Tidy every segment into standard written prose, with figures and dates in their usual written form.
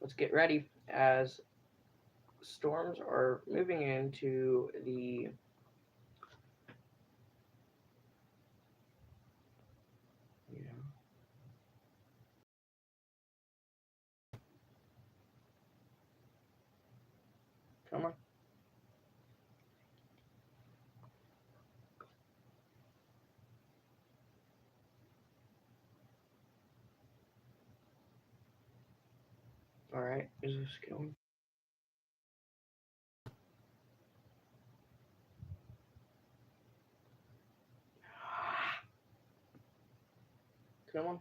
let's get ready as storms are moving into the come on. All right, is this going? Come on.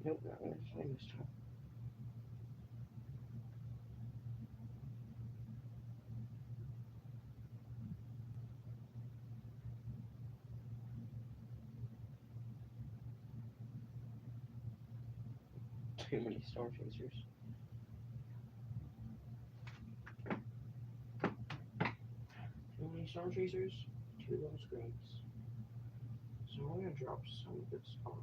Nope, not gonna find this time. Too many storm chasers. Too many storm chasers. Too low screens. So I'm gonna drop some of this off.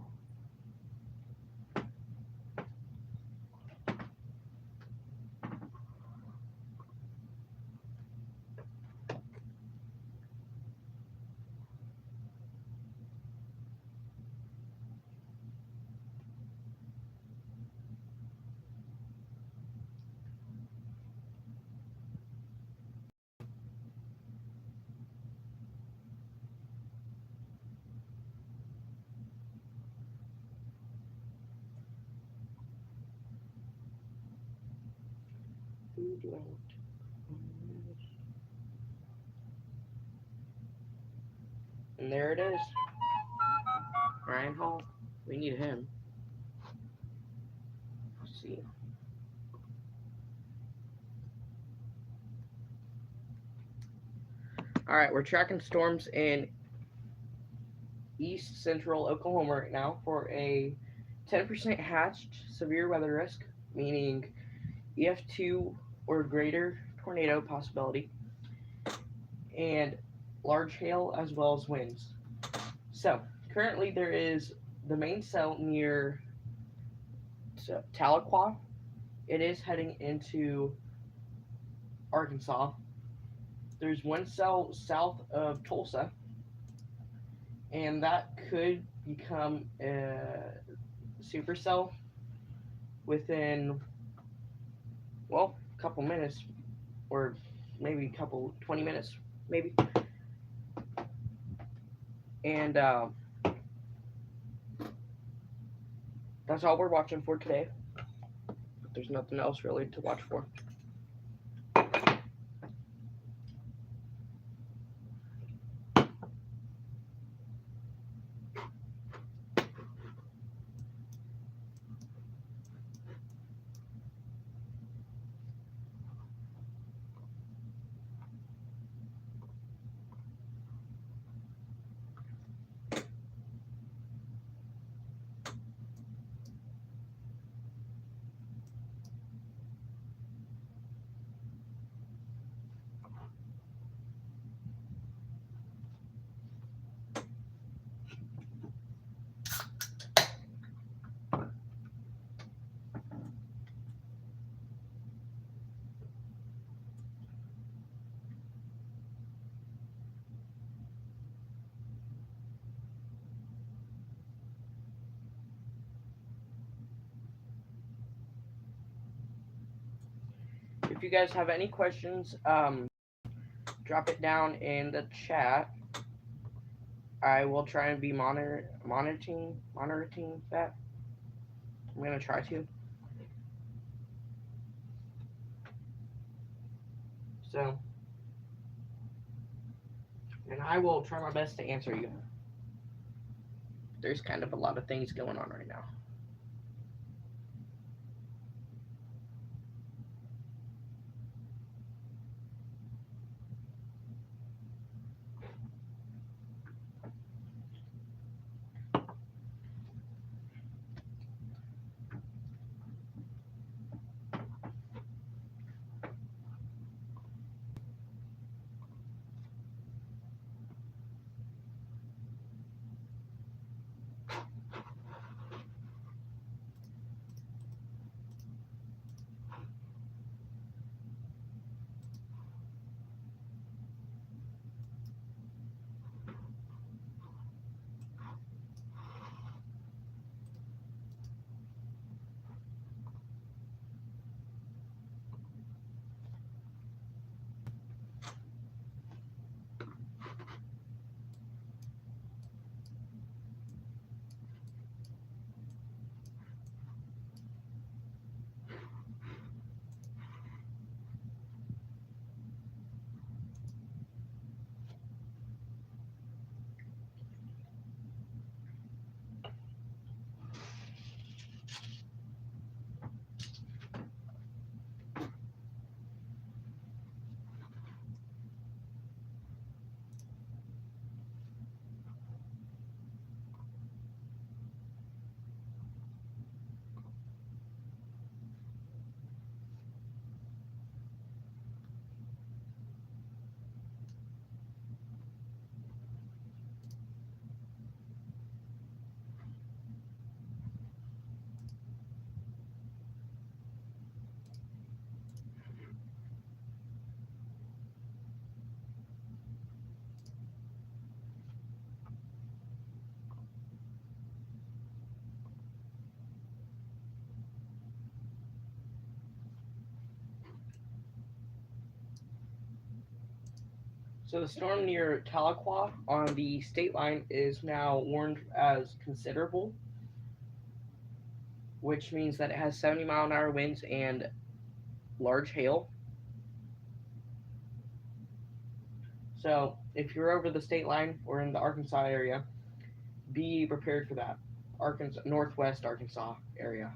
Who do I want? And there it is. Ryan Hall. We need him. Let's see. Alright, we're tracking storms in east central Oklahoma right now for a 10% hatched severe weather risk, meaning EF2 or greater tornado possibility, and large hail as well as winds. So, currently there is the main cell near Tahlequah. It is heading into Arkansas. There's one cell south of Tulsa, and that could become a supercell within, well, a couple minutes, or maybe a couple 20 minutes, maybe. And that's all we're watching for today. There's nothing else really to watch for. If you guys have any questions, drop it down in the chat. I will try and be monitoring that. I'm gonna try to. So, and I will try my best to answer you. There's kind of a lot of things going on right now. So the storm near Tahlequah on the state line is now warned as considerable, which means that it has 70-mile-an-hour winds and large hail. So if you're over the state line or in the Arkansas area, be prepared for that. Arkansas, northwest Arkansas area.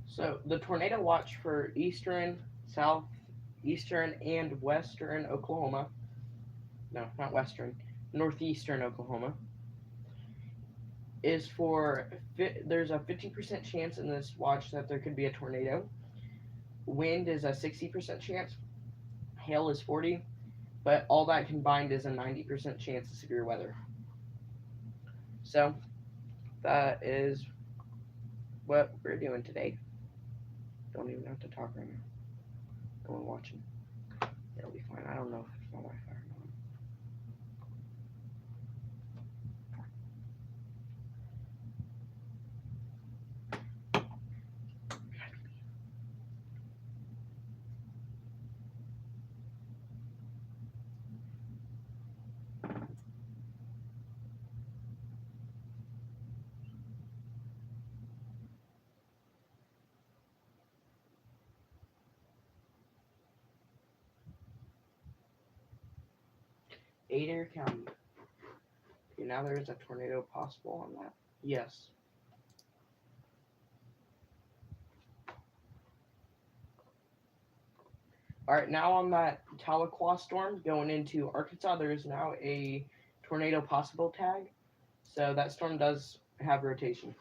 So the tornado watch for eastern, southeastern, and western Oklahoma. No, not western. Northeastern Oklahoma is for. There's a 50% chance in this watch that there could be a tornado. Wind is a 60% chance. Hail is 40, but all that combined is a 90% chance of severe weather. So that is what we're doing today. Don't even have to talk right now. No one watching. It'll be fine. I don't know if it's my Wi-Fi or not. Adair County. Okay, now there is a tornado possible on that. Yes. All right, now on that Tahlequah storm going into Arkansas, there is now a tornado possible tag. So that storm does have rotation.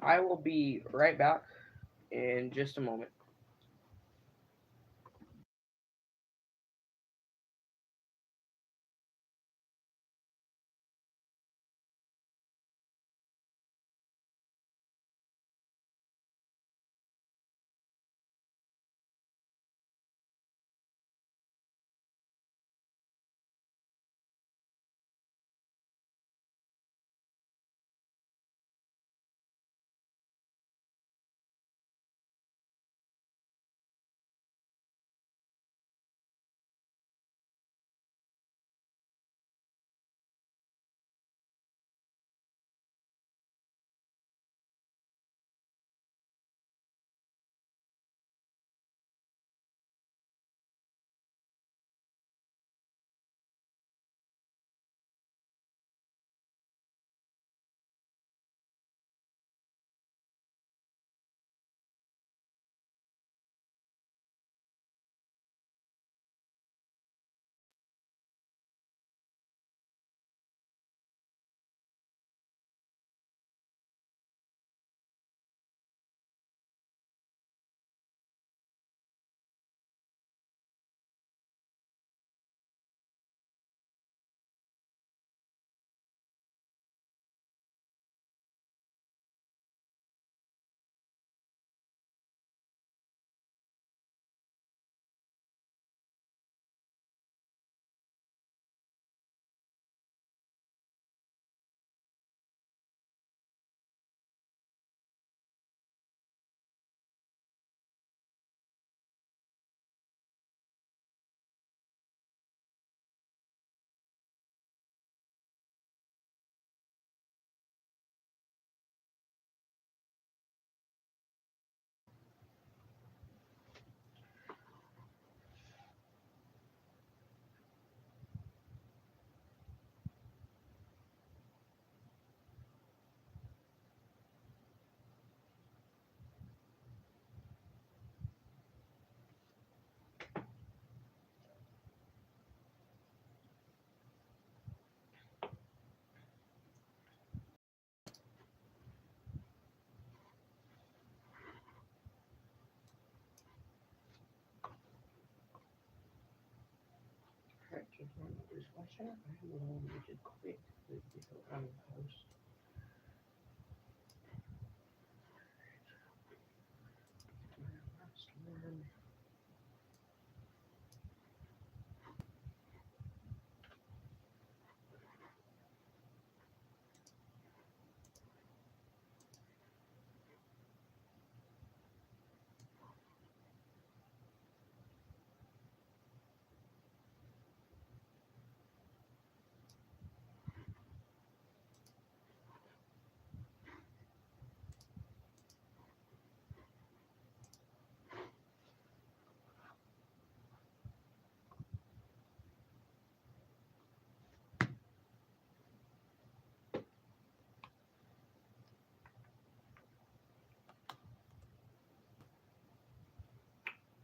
I will be right back in just a moment. Alright, just one just watch out. I have a little rigid quick on the post.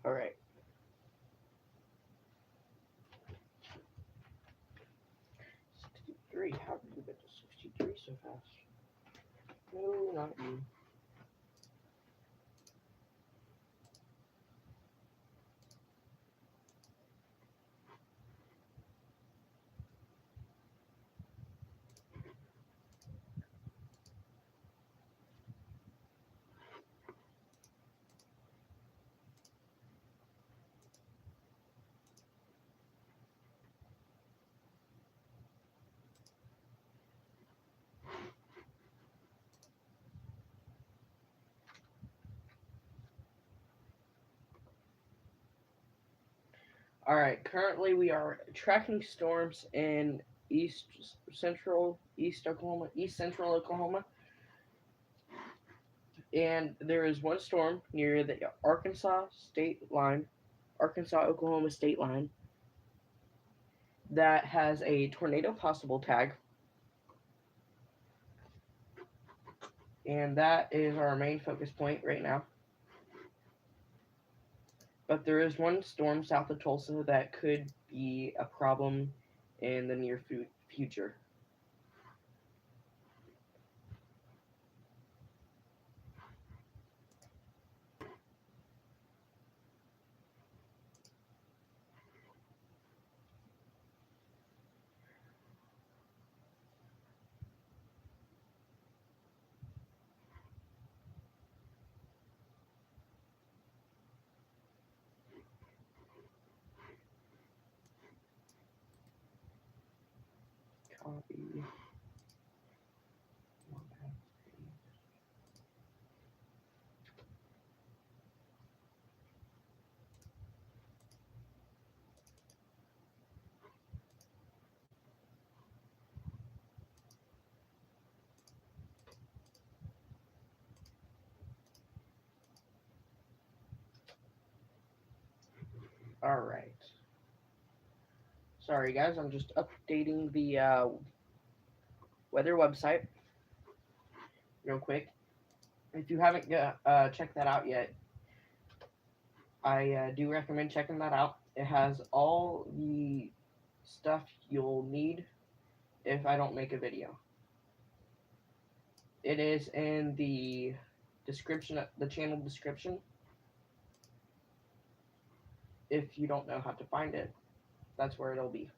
Alright. 63. How did you get to 63 so fast? No, not you. Alright, currently we are tracking storms in East Central Oklahoma, and there is one storm near the Arkansas Oklahoma state line, that has a tornado possible tag, and that is our main focus point right now. But there is one storm south of Tulsa that could be a problem in the near future. Alright. Sorry, guys, I'm just updating the weather website real quick. If you haven't checked that out yet, I do recommend checking that out. It has all the stuff you'll need if I don't make a video. It is in the description, the channel description. If you don't know how to find it, that's where it'll be.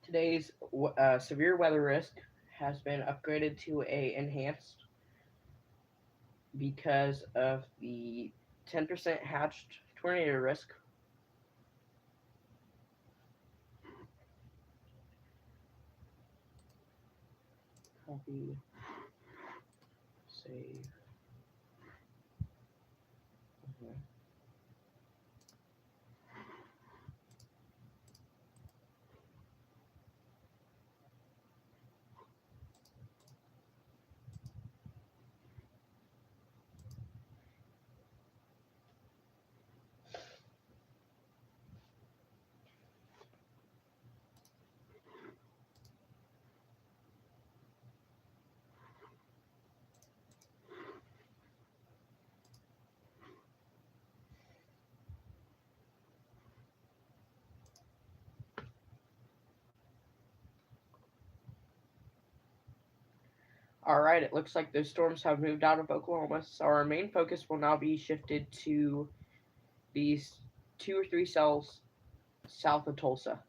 Today's severe weather risk has been upgraded to a enhanced because of the 10% hatched tornado risk. Copy, save. Okay. All right, it looks like those storms have moved out of Oklahoma, so our main focus will now be shifted to these 2 or 3 cells south of Tulsa.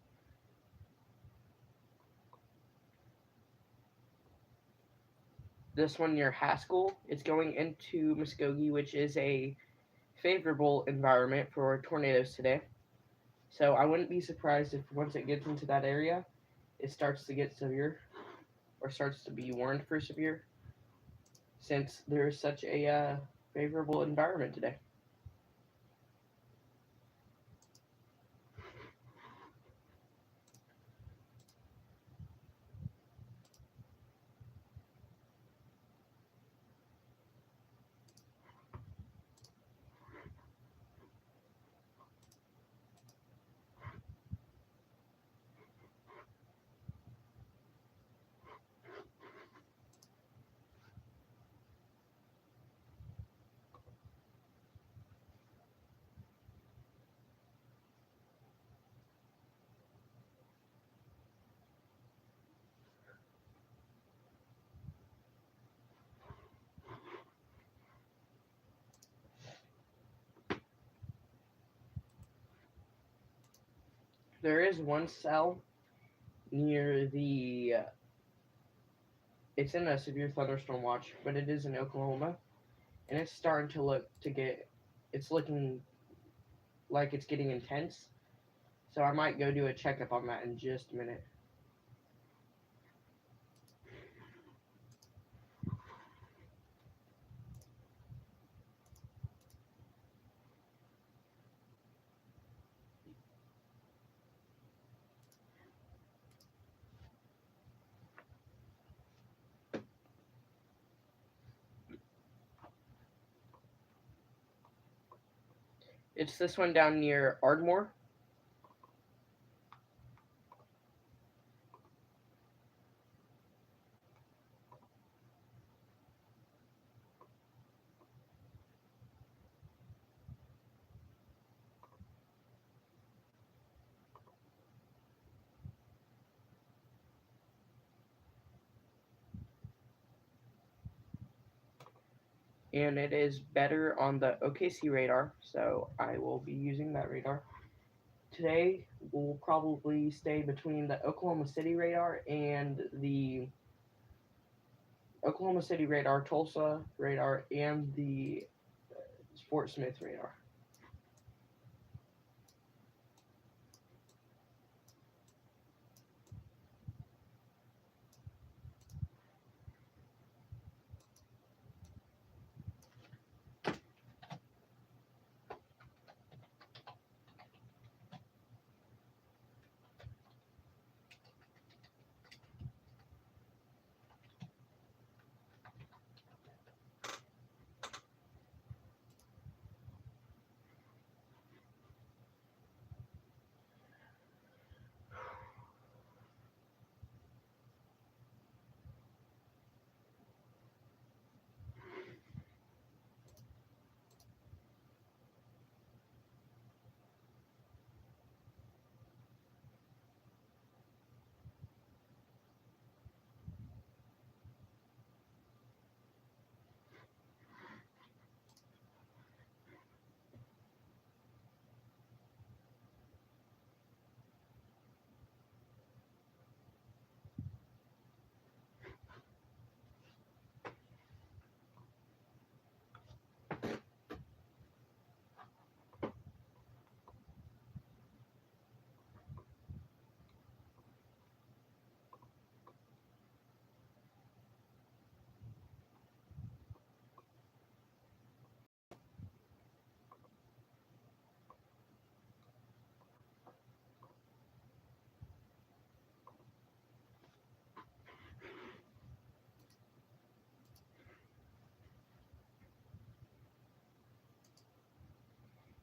This one near Haskell, it's going into Muskogee, which is a favorable environment for tornadoes today. So I wouldn't be surprised if once it gets into that area, it starts to get severe or starts to be warned for severe since there's such a favorable environment today. There is one cell near the. It's in a severe thunderstorm watch, but it is in Oklahoma, and it's starting to look to get. It's looking like it's getting intense. So I might go do a checkup on that in just a minute. It's this one down near Ardmore. And it is better on the OKC radar, so I will be using that radar. Today, we'll probably stay between the Oklahoma City radar and the Oklahoma City radar, Tulsa radar, and the Fort Smith radar.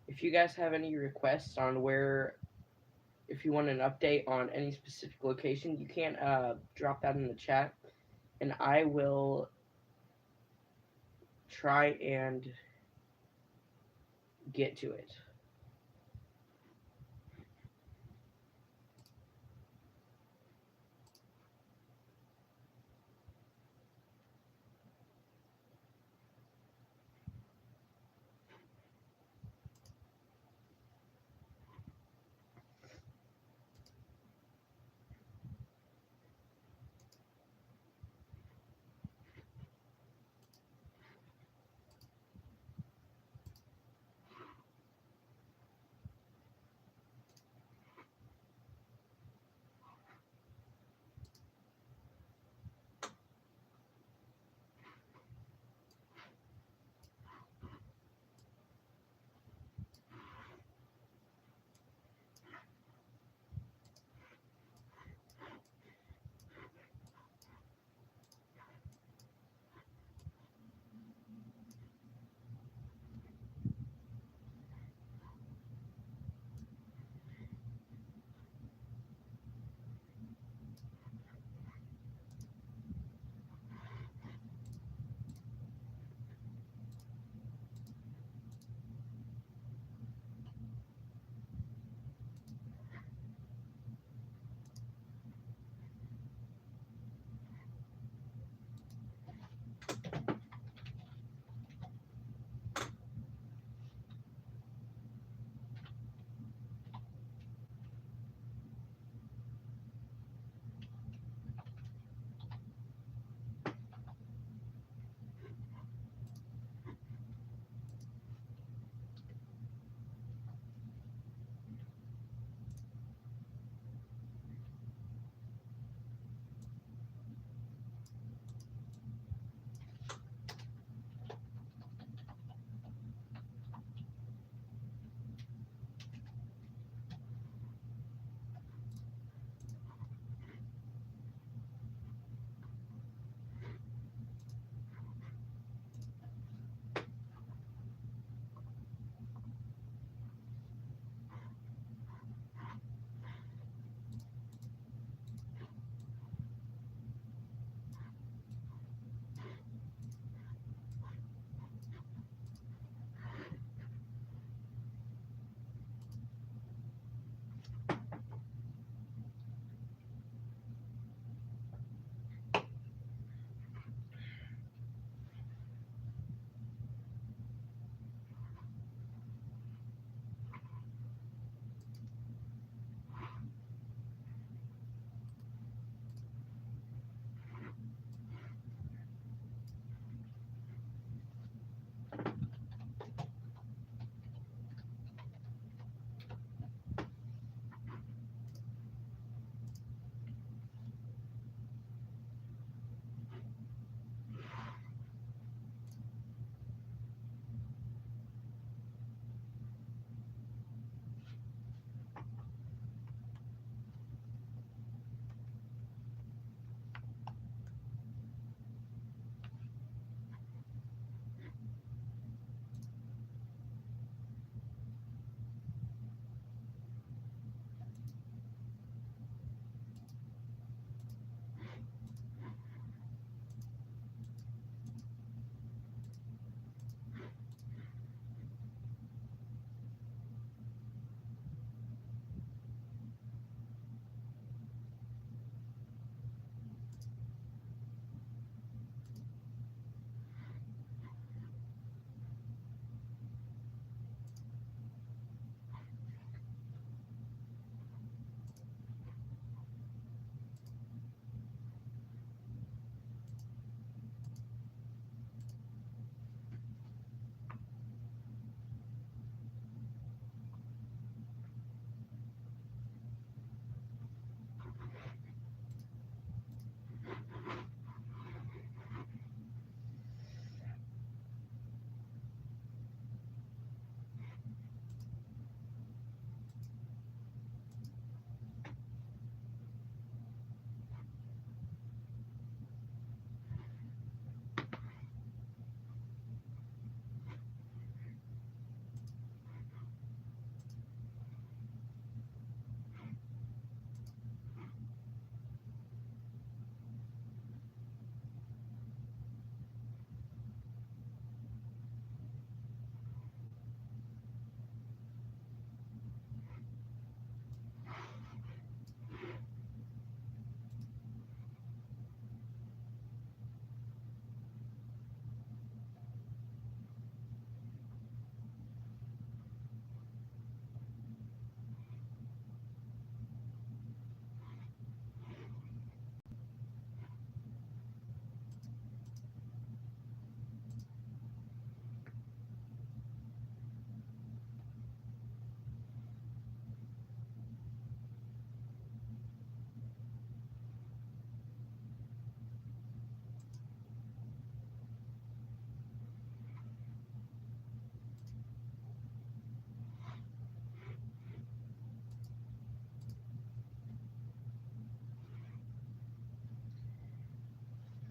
If you guys have any requests on where, if you want an update on any specific location, you can drop that in the chat, and I will try and get to it.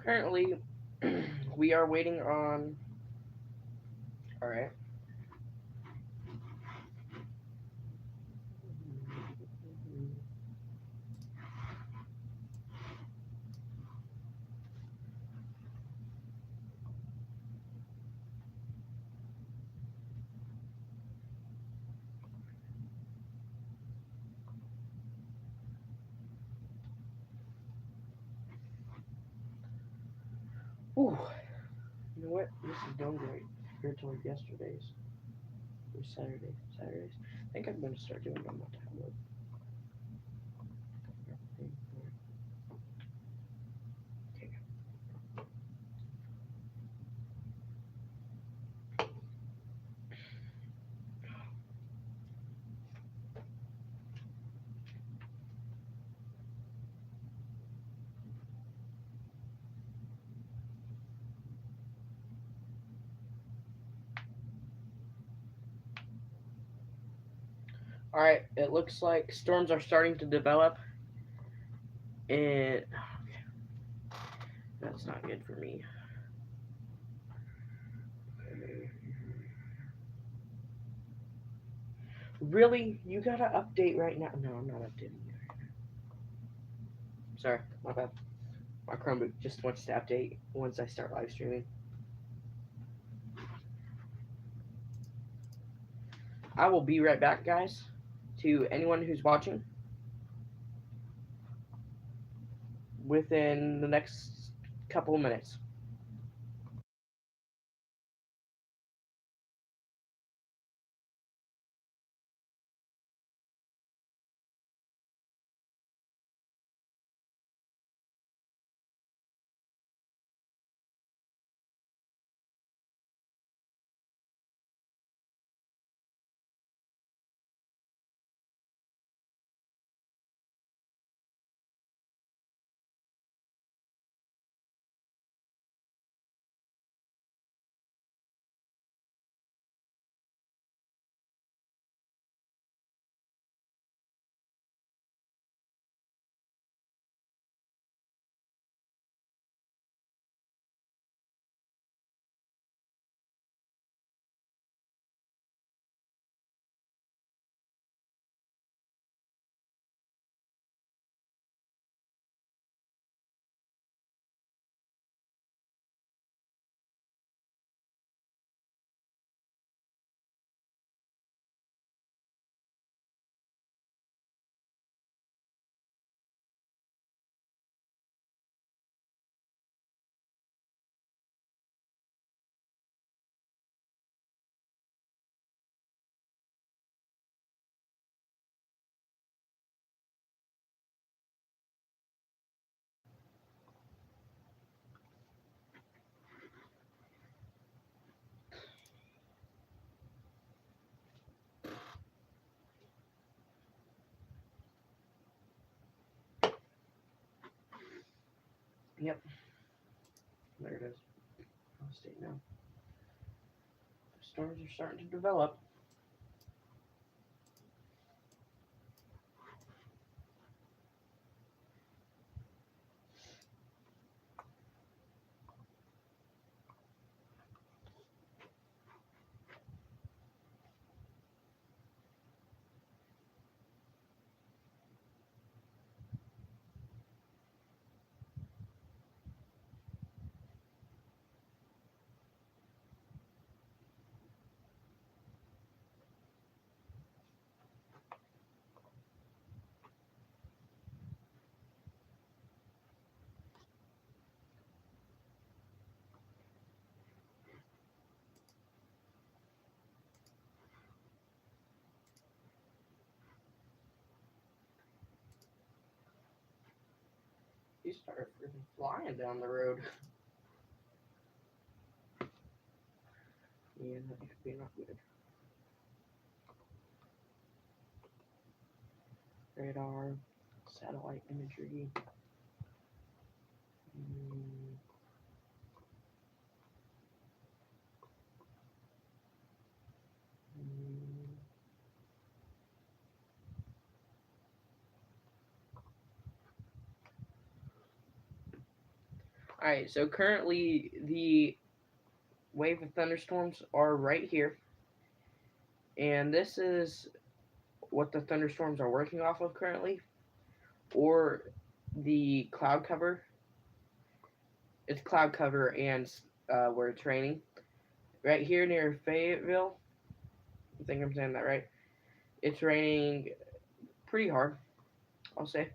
Currently, we are waiting on. All right. Ooh, you know what? This is going great compared to like yesterday's. It was Saturdays. I think I'm gonna start doing it on my tablet. Okay. All right. It looks like storms are starting to develop, and that's not good for me. Really? You gotta update right now? No, I'm not updating you. Sorry, my bad. My Chromebook just wants to update once I start live streaming. I will be right back, guys. To anyone who's watching, within the next couple of minutes. Yep. There it is. I'll stay now. Storms are starting to develop. He started freaking flying down the road. Yeah, that could be not good. Radar, satellite imagery. Mm. Mm. Alright, so currently the wave of thunderstorms are right here. And this is what the thunderstorms are working off of currently, or the cloud cover. It's cloud cover and where it's raining. Right here near Fayetteville, I think I'm saying that right. It's raining pretty hard, I'll say.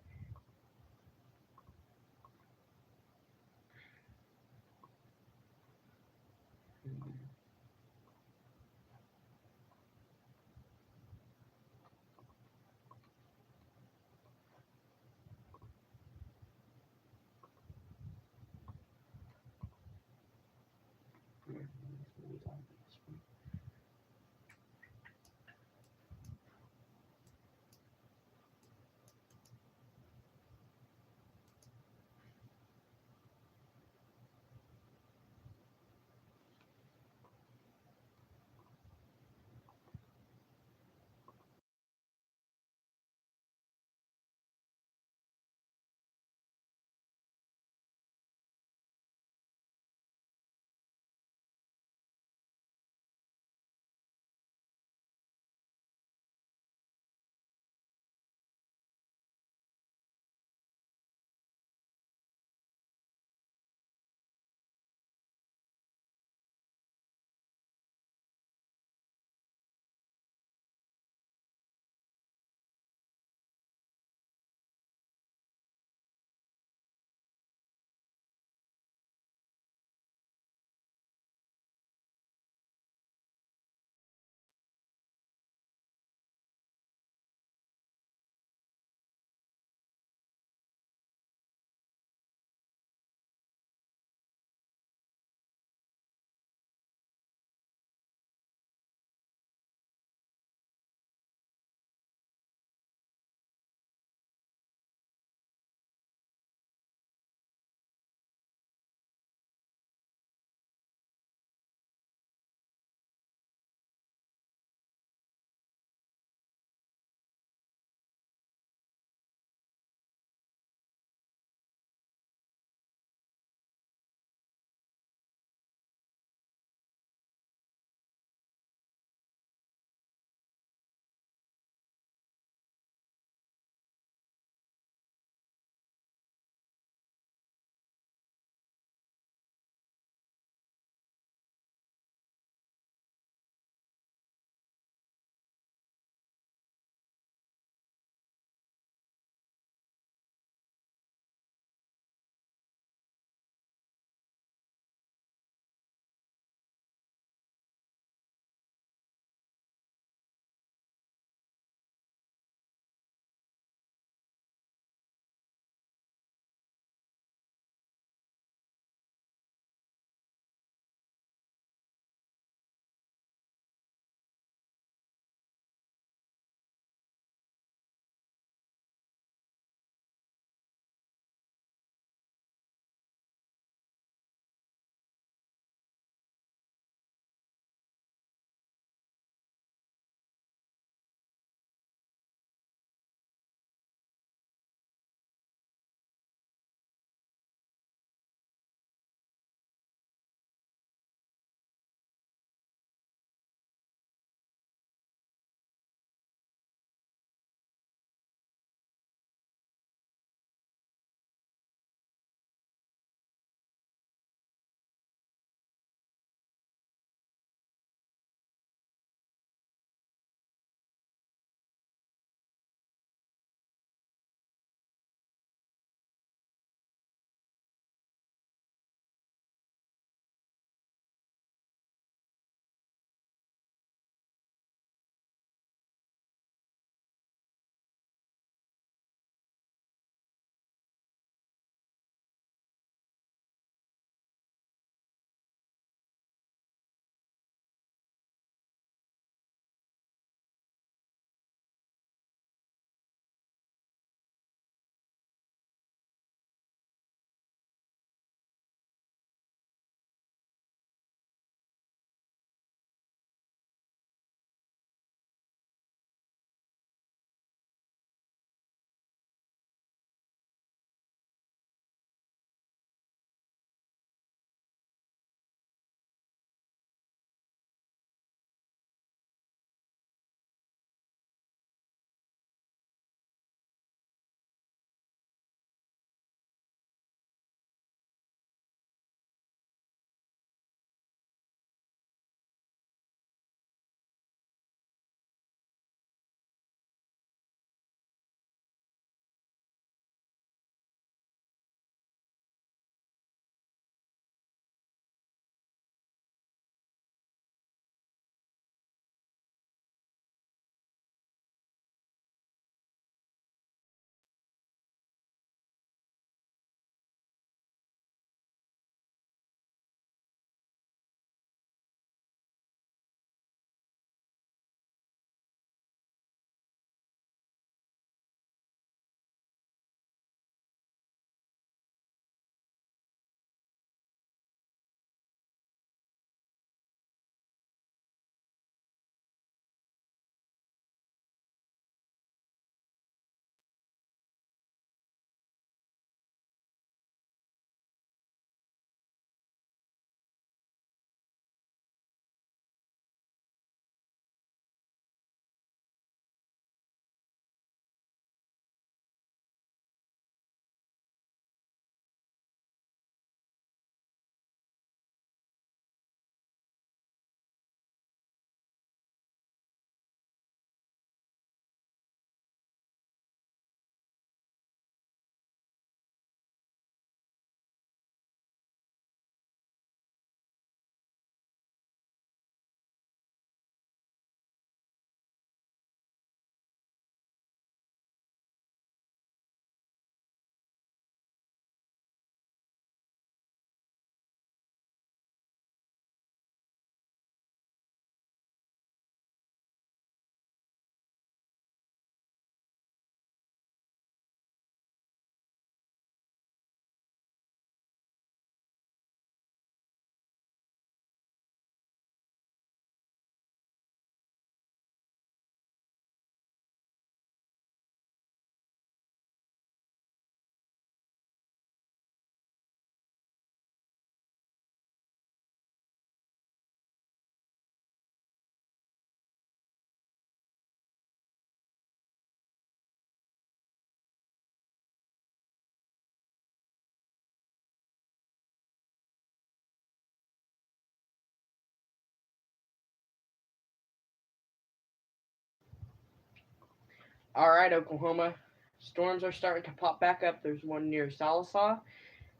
All right, Oklahoma. Storms are starting to pop back up. There's one near Sallisaw.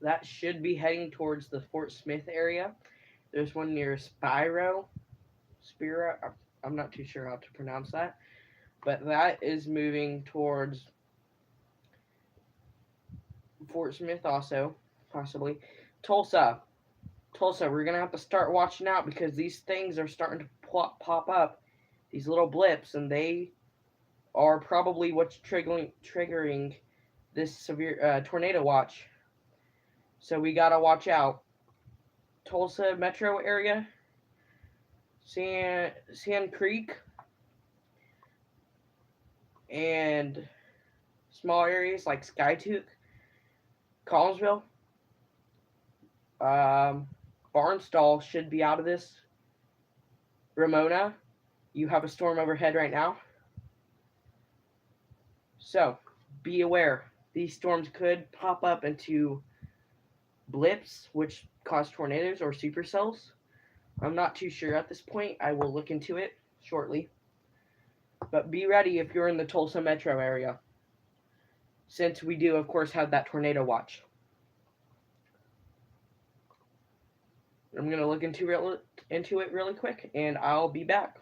That should be heading towards the Fort Smith area. There's one near Spiro. I'm not too sure how to pronounce that, but that is moving towards Fort Smith also, possibly. Tulsa. Tulsa, we're going to have to start watching out because these things are starting to pop up, these little blips, and they are probably what's triggering this severe tornado watch. So we got to watch out. Tulsa metro area, Sand Creek, and small areas like Skytook, Collinsville, Barnstall should be out of this. Ramona, you have a storm overhead right now. So be aware. These storms could pop up into blips, which cause tornadoes or supercells. I'm not too sure at this point. I will look into it shortly. But be ready if you're in the Tulsa metro area, since we do, of course, have that tornado watch. I'm going to look into it really quick, and I'll be back.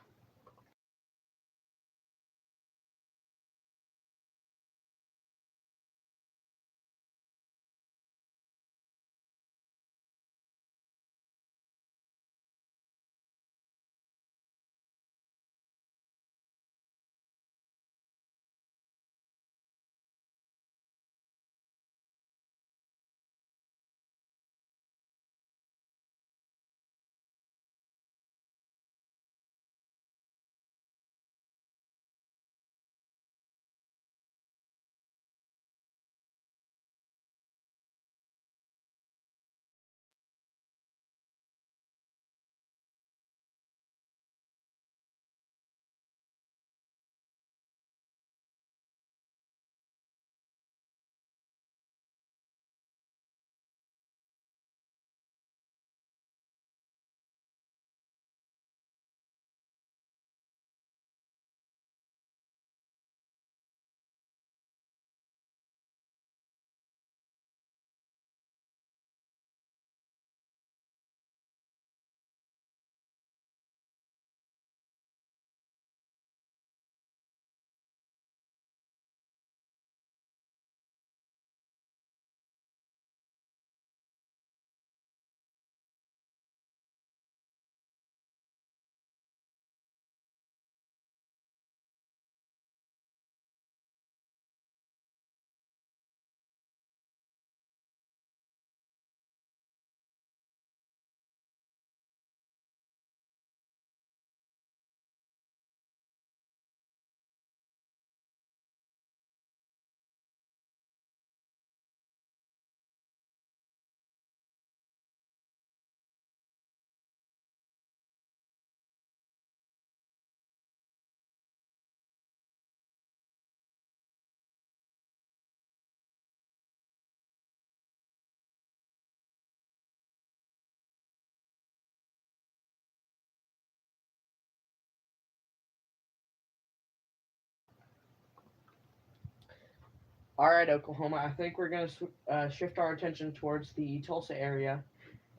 All right, Oklahoma. I think we're going to shift our attention towards the Tulsa area,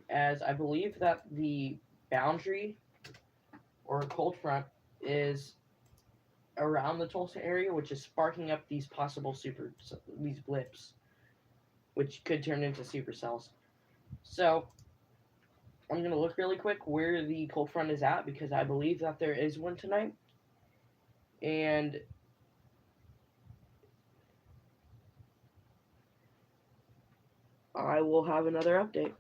as I believe that the boundary or cold front is around the Tulsa area, which is sparking up these possible these blips, which could turn into supercells. So I'm gonna look really quick where the cold front is at because I believe that there is one tonight, and I will have another update.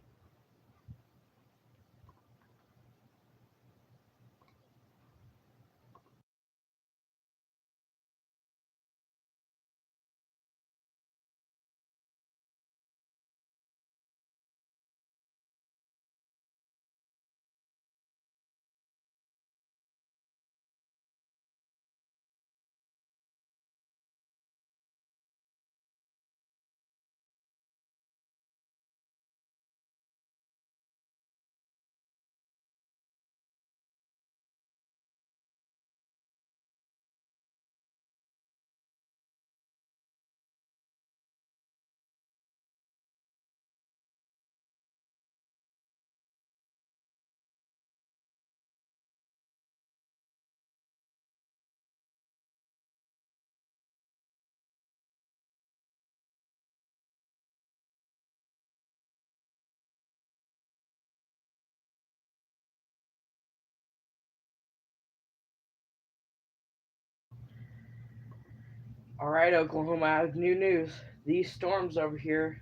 All right, Oklahoma, I have new news. These storms over here,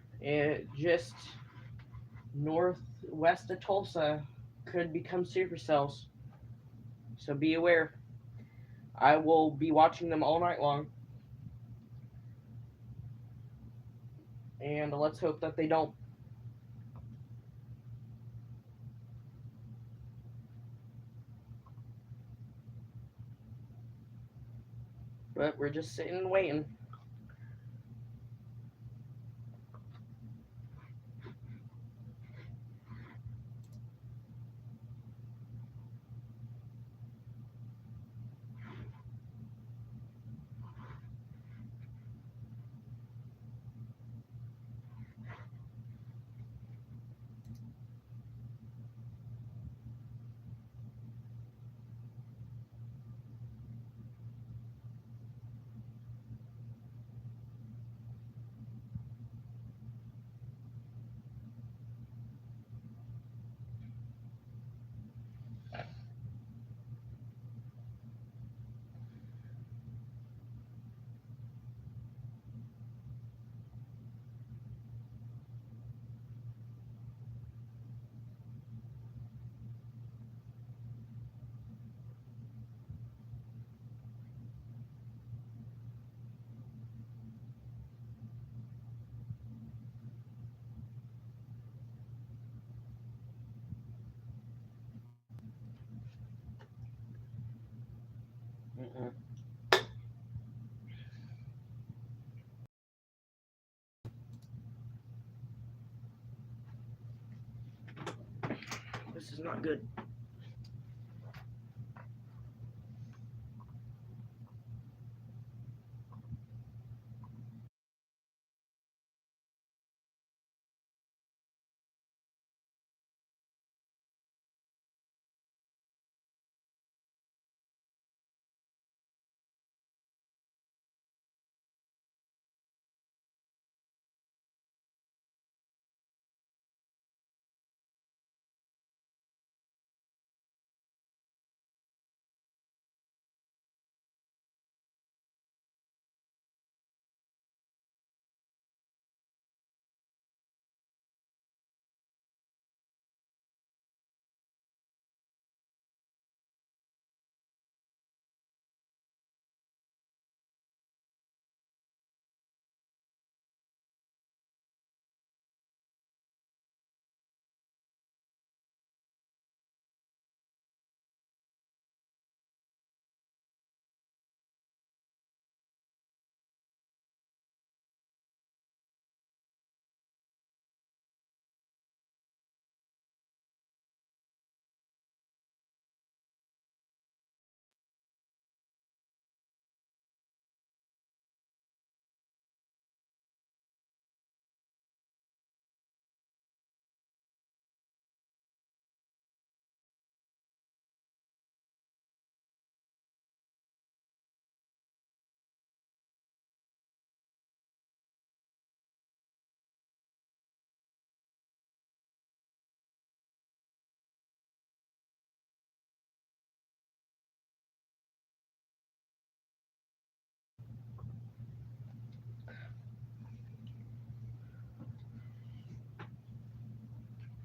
just northwest of Tulsa, could become supercells. So be aware. I will be watching them all night long, and let's hope that they don't. But we're just sitting and waiting. Mm-mm. This is not good.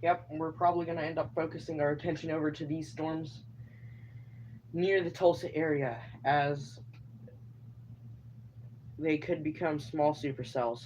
Yep, we're probably going to end up focusing our attention over to these storms near the Tulsa area, as they could become small supercells.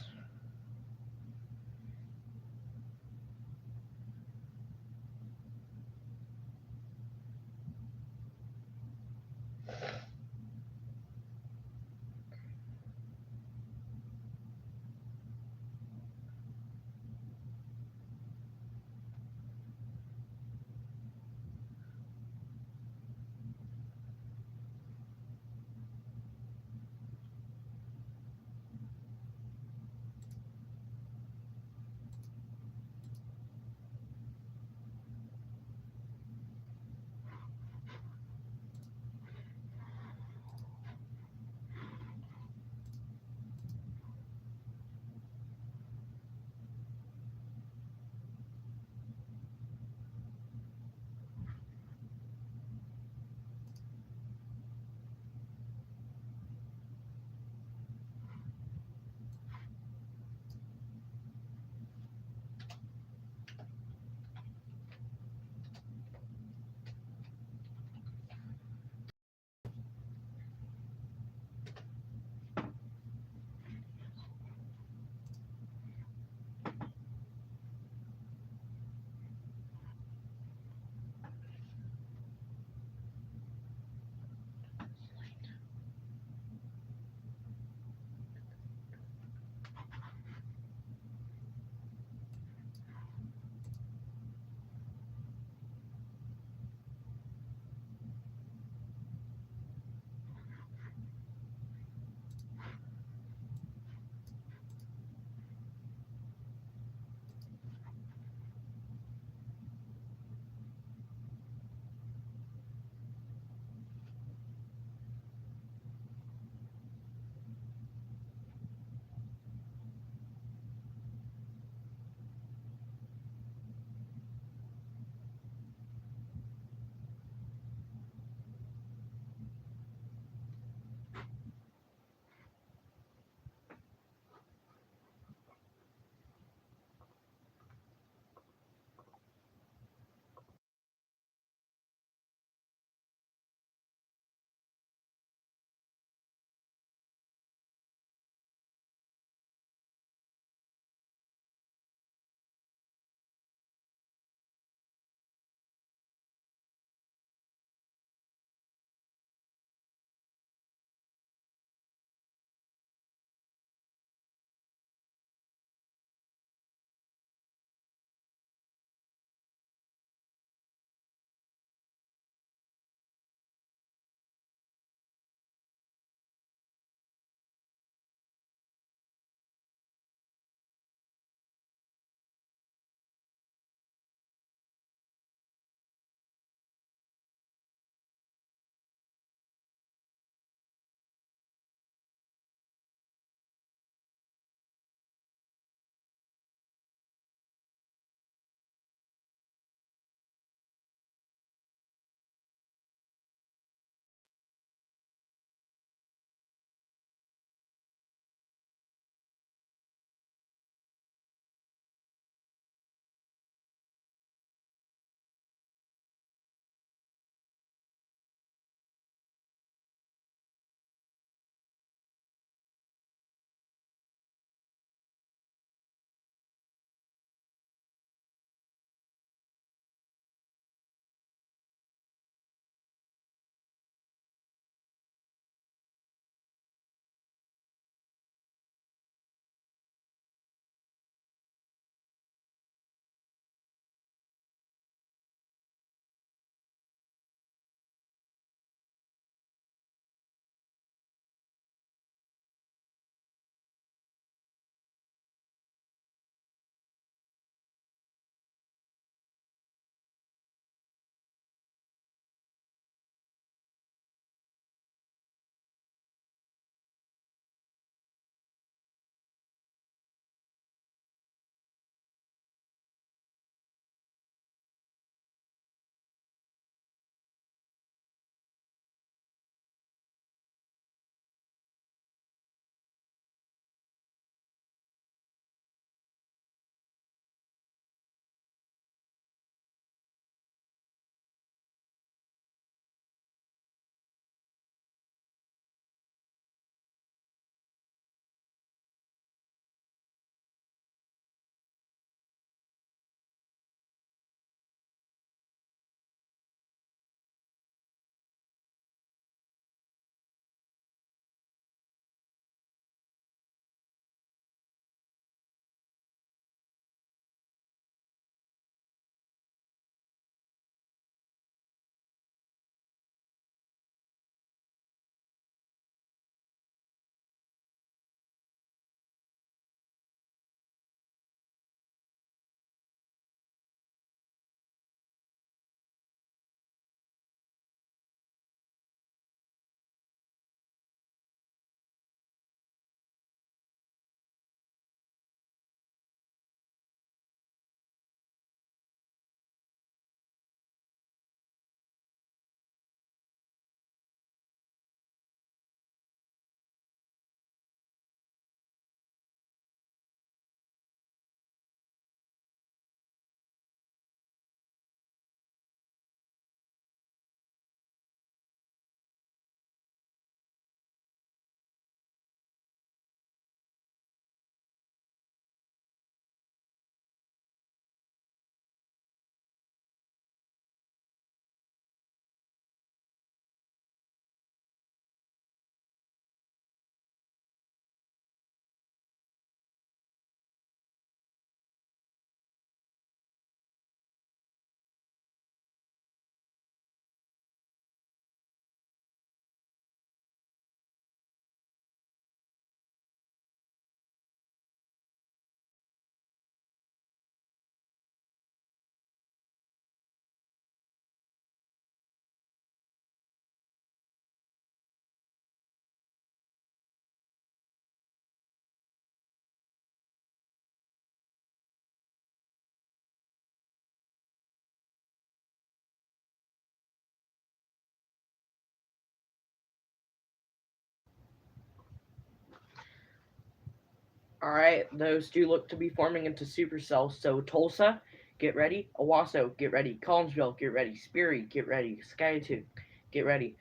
Alright, those do look to be forming into supercells. So Tulsa, get ready. Owasso, get ready. Collinsville, get ready. Sperry, get ready. Skiatoon, get ready.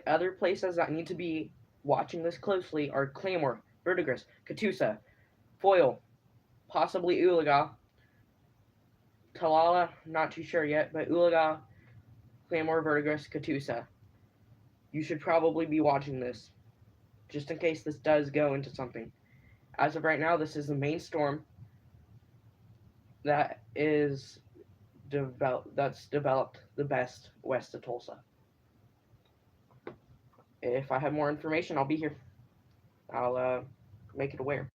Other places that need to be watching this closely are Claymore, Verdigris, Catoosa, Foyle, possibly Oologah, Talala, not too sure yet, but Oologah, Claymore, Verdigris, Catoosa. You should probably be watching this, just in case this does go into something. As of right now, this is the main storm that is that's developed the best west of Tulsa. If I have more information, I'll be here. I'll make it aware.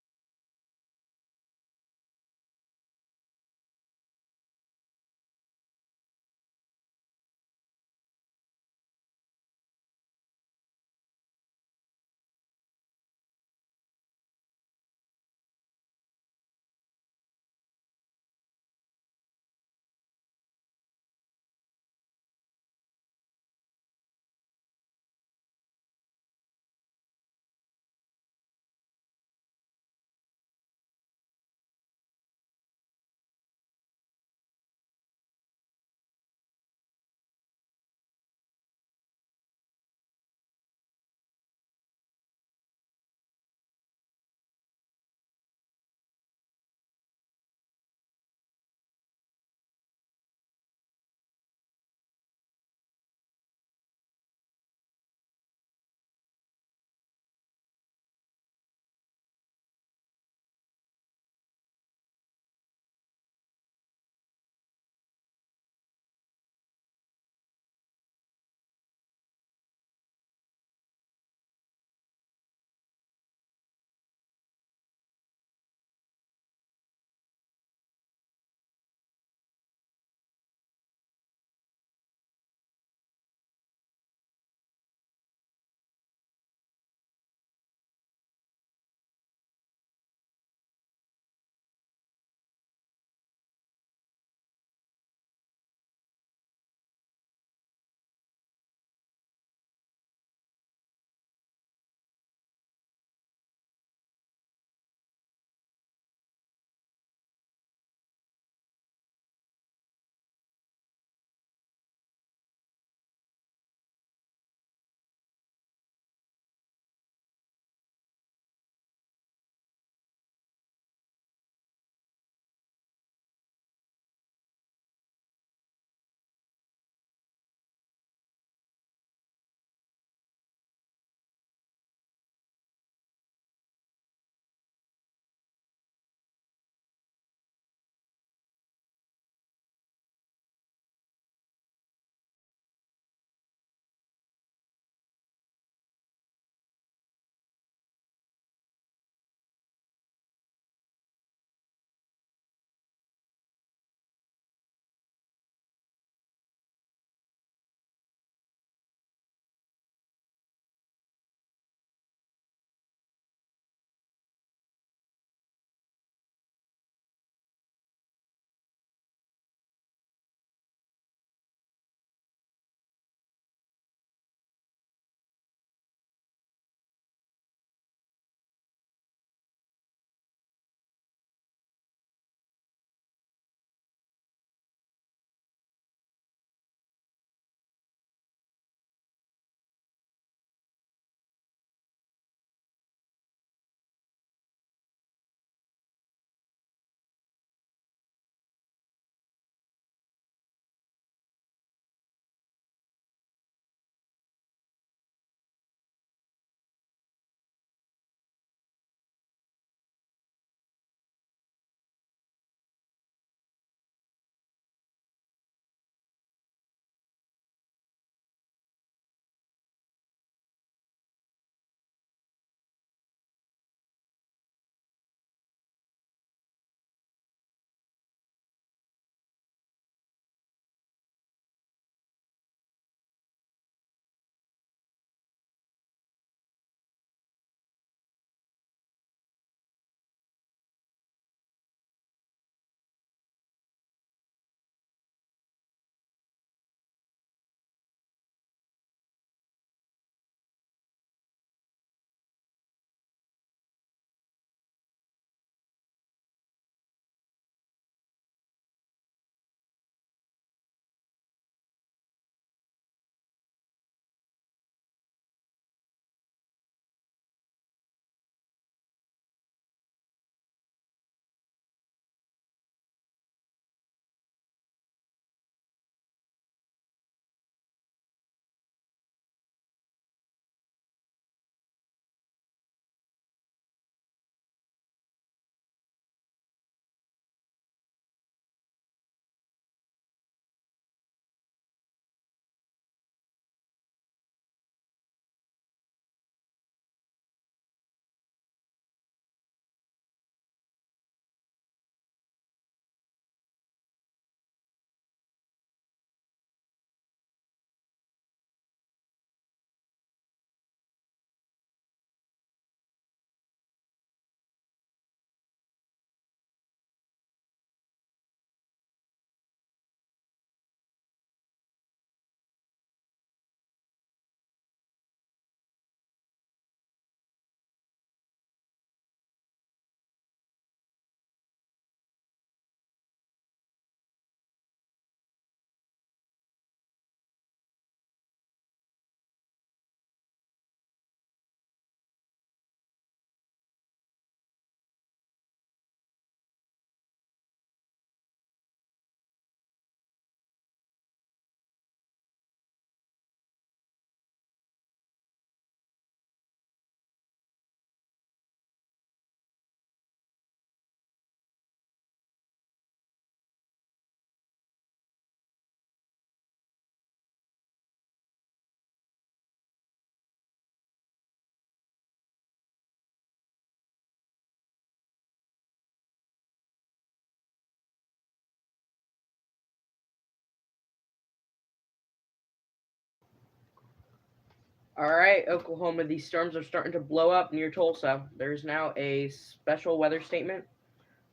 All right, Oklahoma, these storms are starting to blow up near Tulsa. There's now a special weather statement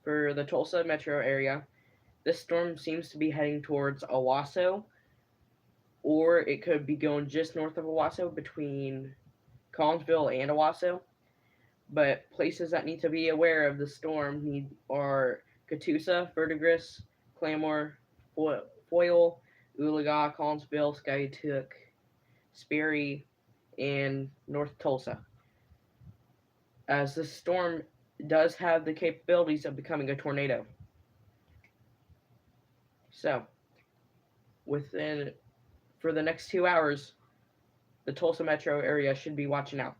for the Tulsa metro area. This storm seems to be heading towards Owasso, or it could be going just north of Owasso between Collinsville and Owasso. But places that need to be aware of the storm are Catoosa, Verdigris, Claremore, Foyle, Oologah, Collinsville, Skiatook, Sperry, and North Tulsa. As this storm does have the capabilities of becoming a tornado. So, within for the next 2 hours, the Tulsa metro area should be watching out.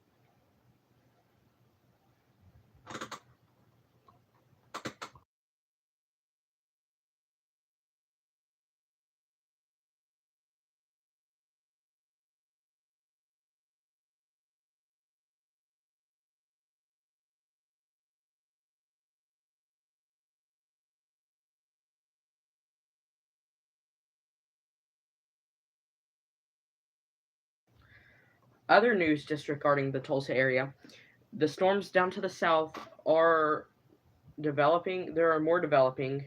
Other news just regarding the Tulsa area: the storms down to the south are developing. There are more developing,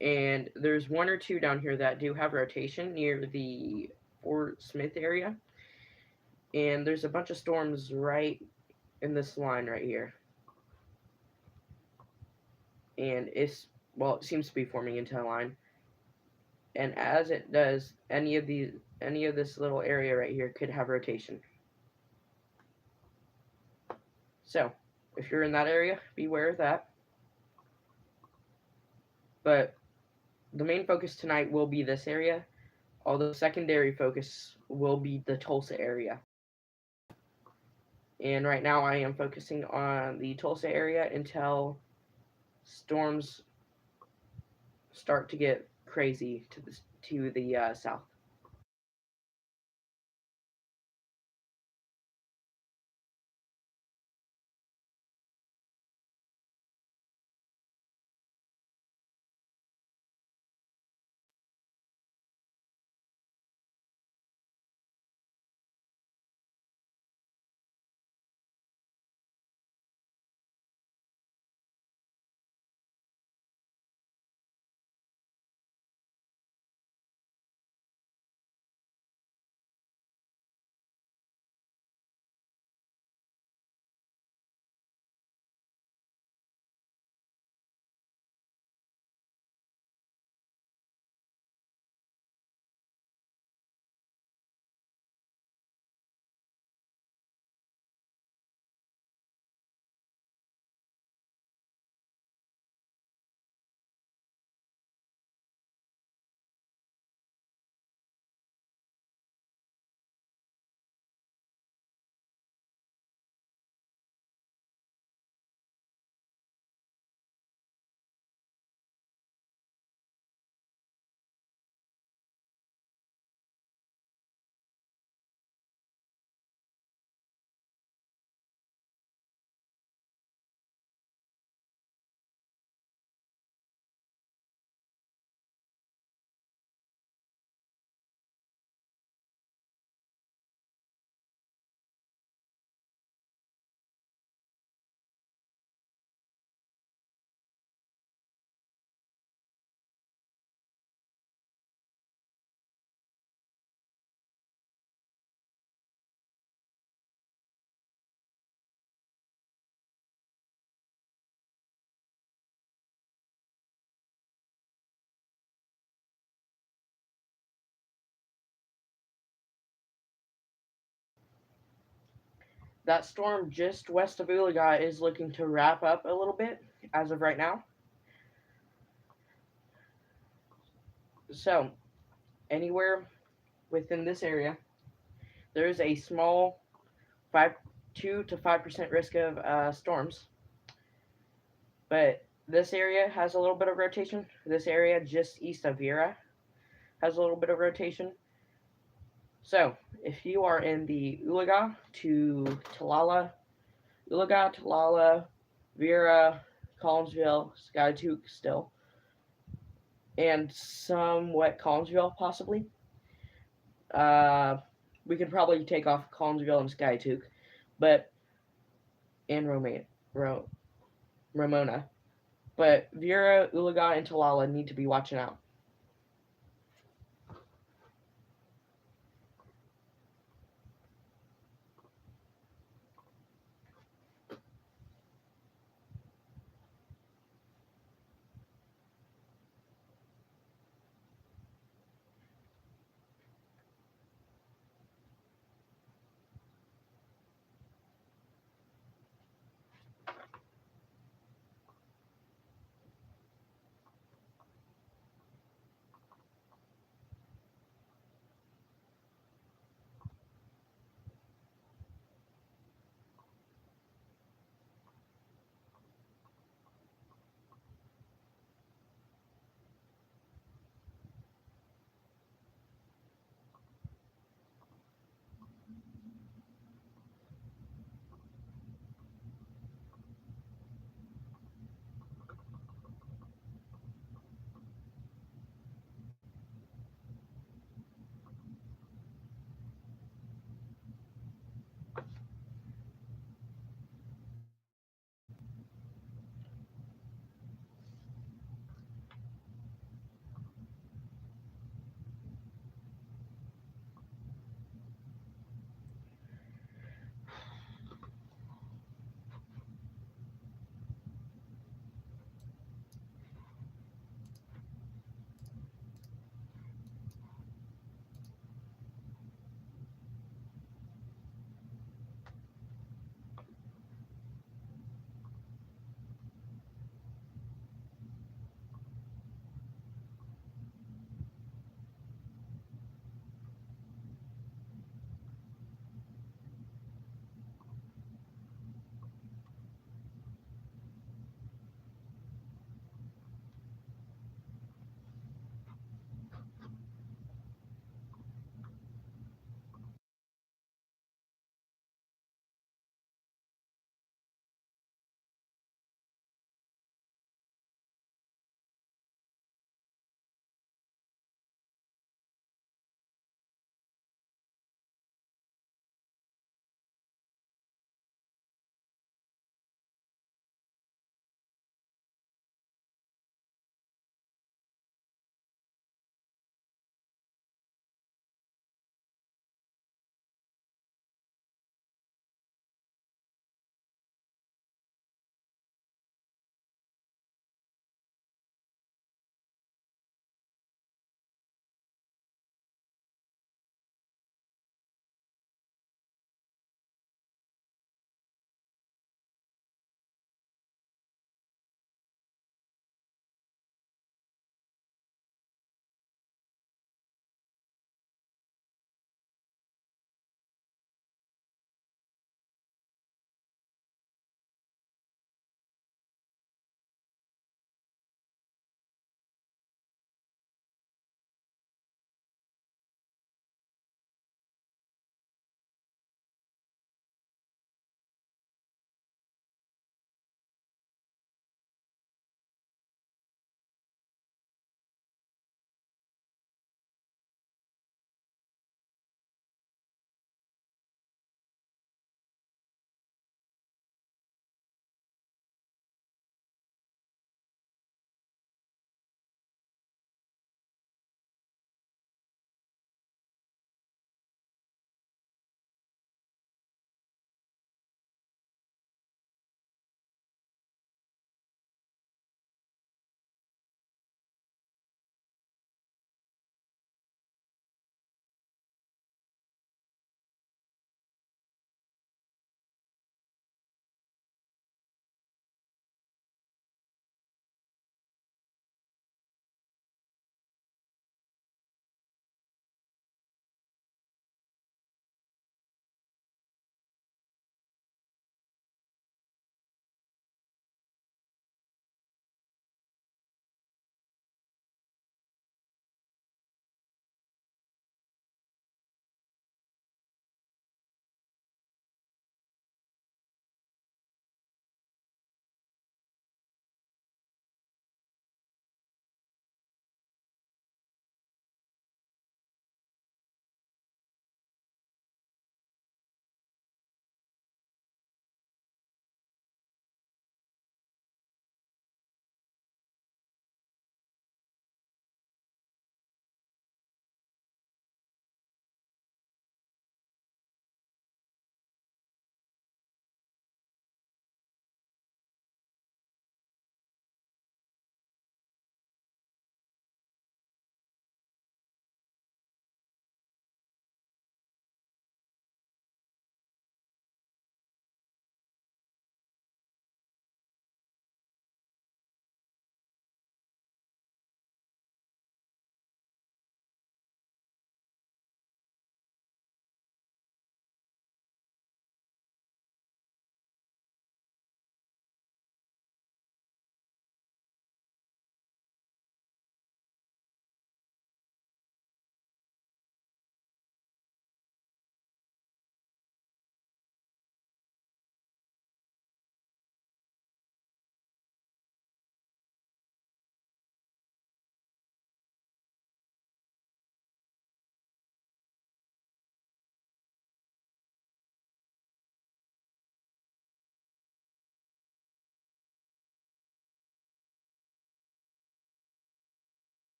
and there's one or two down here that do have rotation near the Fort Smith area. And there's a bunch of storms right in this line right here. And it seems to be forming into a line. And as it does, any of this little area right here could have rotation. So, if you're in that area, beware of that. But the main focus tonight will be this area, although secondary focus will be the Tulsa area. And right now I am focusing on the Tulsa area until storms start to get crazy to the south. That storm just west of Oologah is looking to wrap up a little bit as of right now. So, anywhere within this area, there is a small 2 to 5% risk of storms. But this area has a little bit of rotation. This area just east of Vera has a little bit of rotation. So, if you are in the Oologah to Talala, Vera, Collinsville, Skiatook still, and somewhat Collinsville possibly, We could probably take off Collinsville and Skytook, but and Ramona. But Vera, Ulaga, and Talala need to be watching out.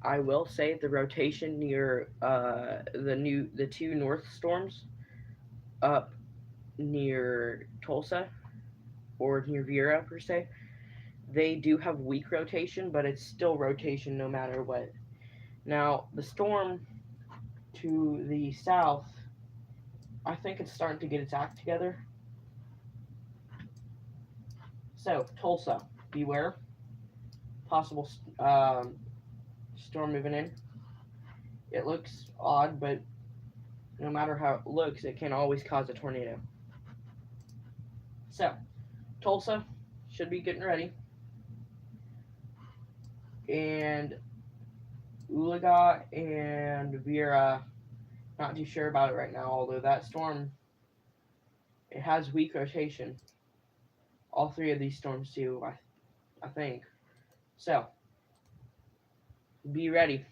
I will say the rotation near the two north storms up near Tulsa or near Vera per se, they do have weak rotation, but it's still rotation no matter what. Now the storm to the south, I think it's starting to get its act together. So Tulsa, beware possible storm moving in. It looks odd, but no matter how it looks, it can always cause a tornado. So Tulsa should be getting ready, and Ulaga and Vera, not too sure about it right now. Although that storm, it has weak rotation. All three of these storms do, I think. So be ready.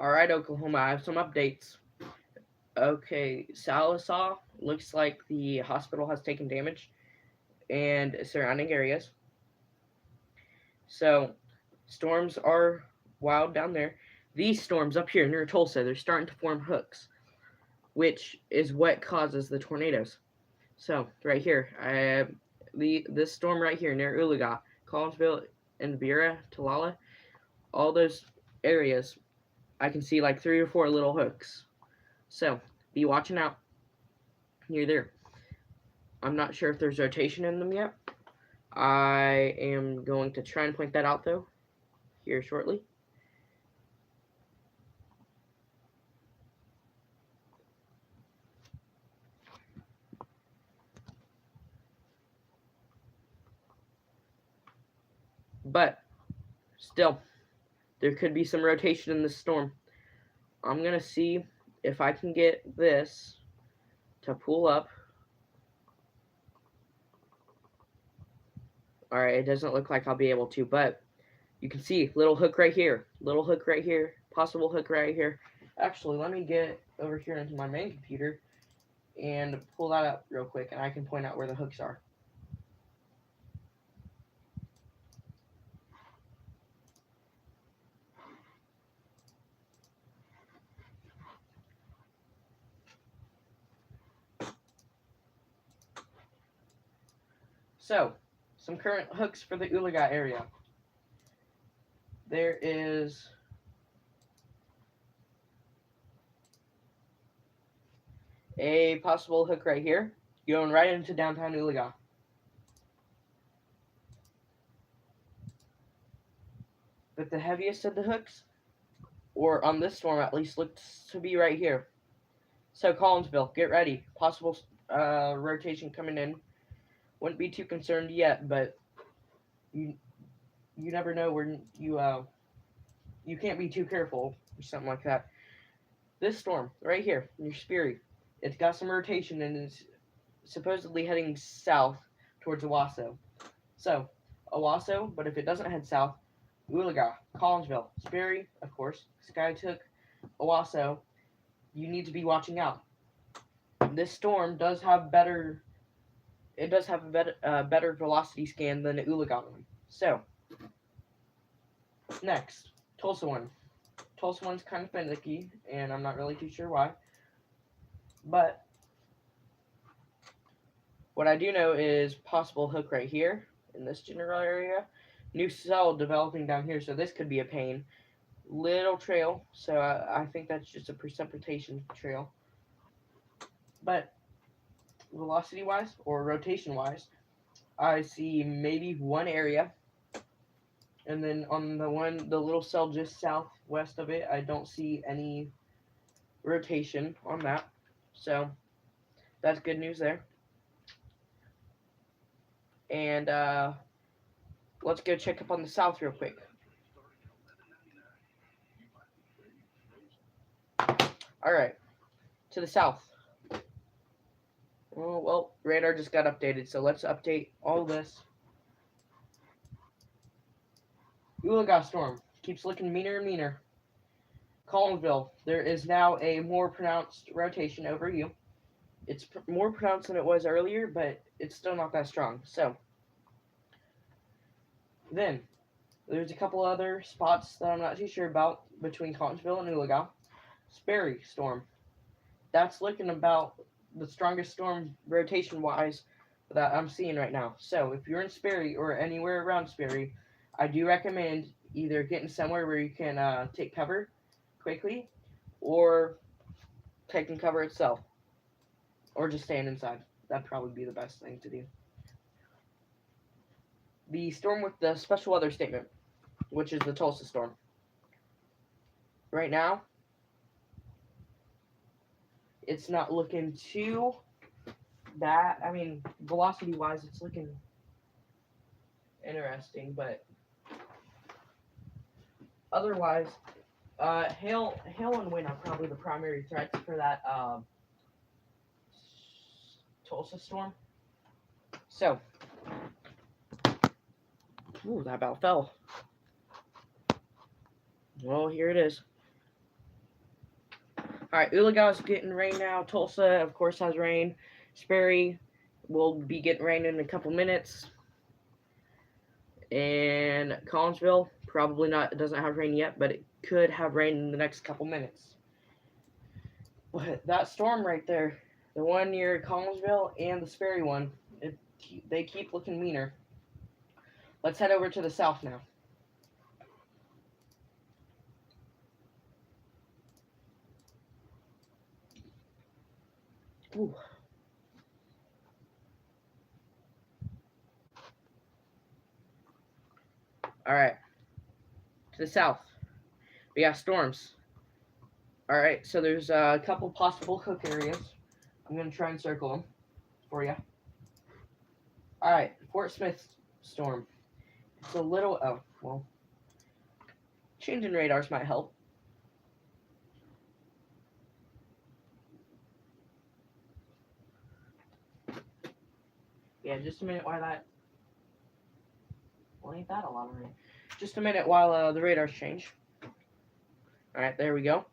Alright, Oklahoma, I have some updates. Okay, Sallisaw looks like the hospital has taken damage and surrounding areas. So, storms are wild down there. These storms up here near Tulsa, they're starting to form hooks, which is what causes the tornadoes. So, right here, this storm right here near Ulaga, Collinsville, and Vera, Talala, all those areas, I can see like 3 or 4 little hooks. So, be watching out near there. I'm not sure if there's rotation in them yet. I am going to try and point that out though here shortly. But still, there could be some rotation in this storm. I'm going to see if I can get this to pull up. Alright, it doesn't look like I'll be able to, but you can see little hook right here, little hook right here, possible hook right here. Actually, let me get over here into my main computer and pull that up real quick, and I can point out where the hooks are. So, some current hooks for the Ulaga area. There is a possible hook right here, going right into downtown Ulaga. But the heaviest of the hooks, or on this storm at least, looks to be right here. So Collinsville, get ready. Possible rotation coming in. Wouldn't be too concerned yet, but you never know where you can't be too careful or something like that. This storm right here near Sperry, it's got some rotation and is supposedly heading south towards Owasso. So Owasso, but if it doesn't head south, Ulaga, Collinsville, Sperry, of course, Skiatook, Owasso, you need to be watching out. This storm does have better. It does have a better velocity scan than the Ulaga one. So next, Tulsa one. Tulsa one's kind of finicky, and I'm not really too sure why. But what I do know is possible hook right here in this general area. New cell developing down here, so this could be a pain. Little trail, so I think that's just a precipitation trail. But velocity wise or rotation wise, I see maybe one area, and then on the little cell just southwest of it, I don't see any rotation on that. So that's good news there. And let's go check up on the south real quick. All right, to the south. Oh, well, radar just got updated, so let's update all this. Ulaga storm keeps looking meaner and meaner. Collinsville, there is now a more pronounced rotation over you. It's more pronounced than it was earlier, but it's still not that strong. So, then, there's a couple other spots that I'm not too sure about between Collinsville and Ulaga. Sperry storm. That's looking about the strongest storm rotation-wise that I'm seeing right now. So, if you're in Sperry or anywhere around Sperry, I do recommend either getting somewhere where you can take cover quickly, or taking cover itself, or just staying inside. That'd probably be the best thing to do. The storm with the special weather statement, which is the Tulsa storm. Right now, it's not looking too bad. I mean, velocity-wise, it's looking interesting, but otherwise, hail and wind are probably the primary threats for that Tulsa storm. So, ooh, that about fell. Well, here it is. Alright, Ulaga's getting rain now. Tulsa, of course, has rain. Sperry will be getting rain in a couple minutes. And Collinsville, probably not. It doesn't have rain yet, but it could have rain in the next couple minutes. But that storm right there, the one near Collinsville and the Sperry one, they keep looking meaner. Let's head over to the south now. Ooh. Alright. To the south, we got storms. Alright, so there's a couple possible hook areas. I'm going to try and circle them for you. Alright, Fort Smith storm. It's a little, oh, well, changing radars might help. Yeah, just a minute while that, well, ain't that a lot of rain? Just a minute while the radars change. Alright, there we go.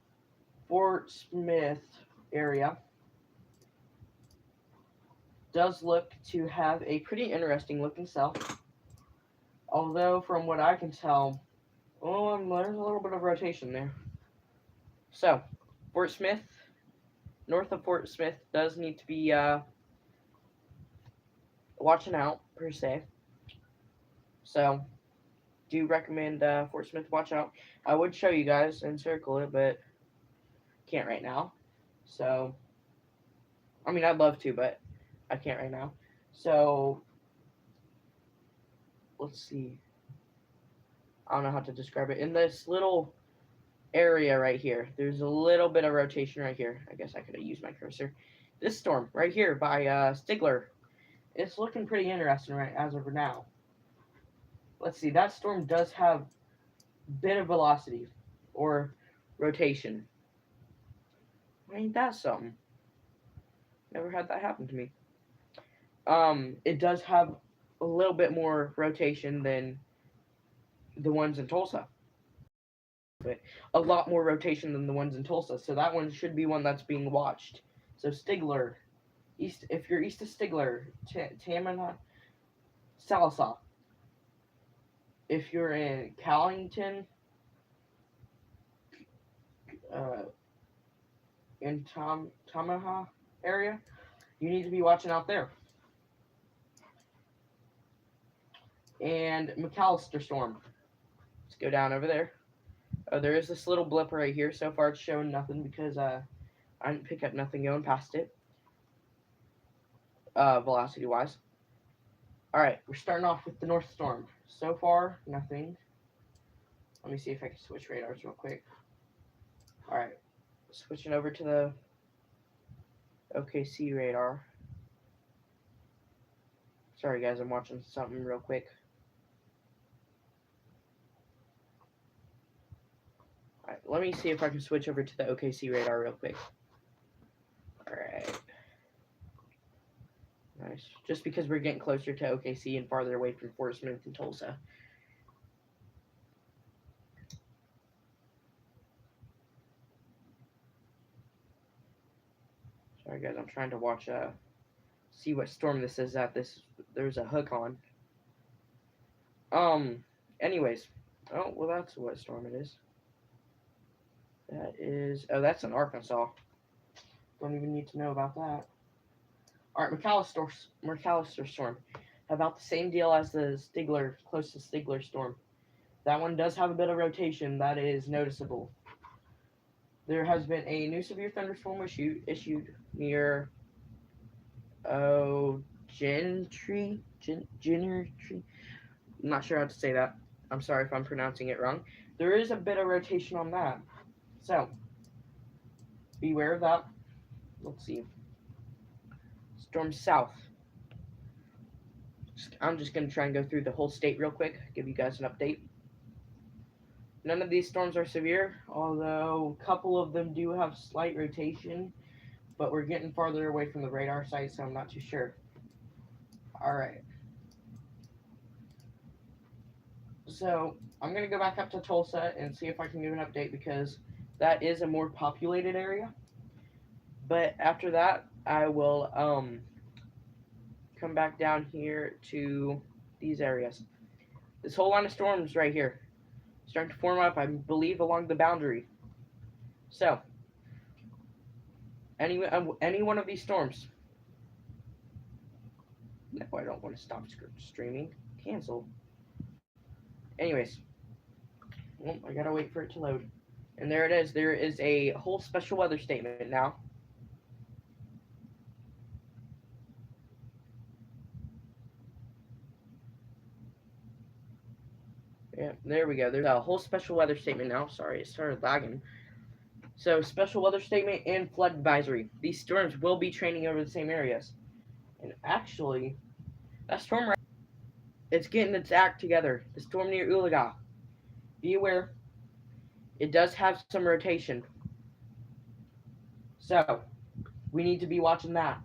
Fort Smith area does look to have a pretty interesting looking cell. Although, from what I can tell, there's a little bit of rotation there. So, Fort Smith, north of Fort Smith, does need to be watching out, per se. So, do recommend Fort Smith watch out. I would show you guys and circle it, but can't right now. So, I mean, I'd love to, but I can't right now. So, let's see. I don't know how to describe it. In this little area right here, there's a little bit of rotation right here. I guess I could have used my cursor. This storm right here by Stigler, it's looking pretty interesting right as of now. Let's see, that storm does have a bit of velocity or rotation. Ain't that something? Never had that happen to me. It does have a little bit more rotation than the ones in Tulsa. But a lot more rotation than the ones in Tulsa. So that one should be one that's being watched. So Stigler, if you're east of Stigler, Tamina, Sallisaw. If you're in Callington, in Tamaha area, you need to be watching out there. And McAllister storm. Let's go down over there. Oh, there is this little blip right here. So far it's showing nothing because I didn't pick up nothing going past it. Velocity wise. Alright, we're starting off with the North Storm. So far, nothing. Let me see if I can switch radars real quick. Alright, switching over to the OKC radar. Sorry guys, I'm watching something real quick. Alright, let me see if I can switch over to the OKC radar real quick. Alright. Nice. Just because we're getting closer to OKC and farther away from Fort Smith and Tulsa. Sorry guys, I'm trying to watch see what storm this is that there's a hook on. Anyways. Oh, well that's what storm it is. That is, oh, that's in Arkansas. Don't even need to know about that. Alright, McAllister storm. About the same deal as the Stigler, close to Stigler storm. That one does have a bit of rotation that is noticeable. There has been a new severe thunderstorm issued near Gentry. I'm not sure how to say that. I'm sorry if I'm pronouncing it wrong. There is a bit of rotation on that. So, beware of that. Let's see. Storm south. I'm just going to try and go through the whole state real quick, give you guys an update. None of these storms are severe, although a couple of them do have slight rotation, but we're getting farther away from the radar site, so I'm not too sure. Alright. So, I'm going to go back up to Tulsa and see if I can give an update because that is a more populated area. But after that, I will come back down here to these areas. This whole line of storms right here starting to form up, I believe, along the boundary. So any one of these storms. No, I don't want to stop streaming. Cancel. Anyways, well, I gotta wait for it to load. And there it is. There is a whole special weather statement now. Yeah, there we go. There's a whole special weather statement now. Sorry, it started lagging. So, special weather statement and flood advisory. These storms will be training over the same areas. And actually, that storm right, it's getting its act together. The storm near Ulaga. Be aware, it does have some rotation. So, we need to be watching that.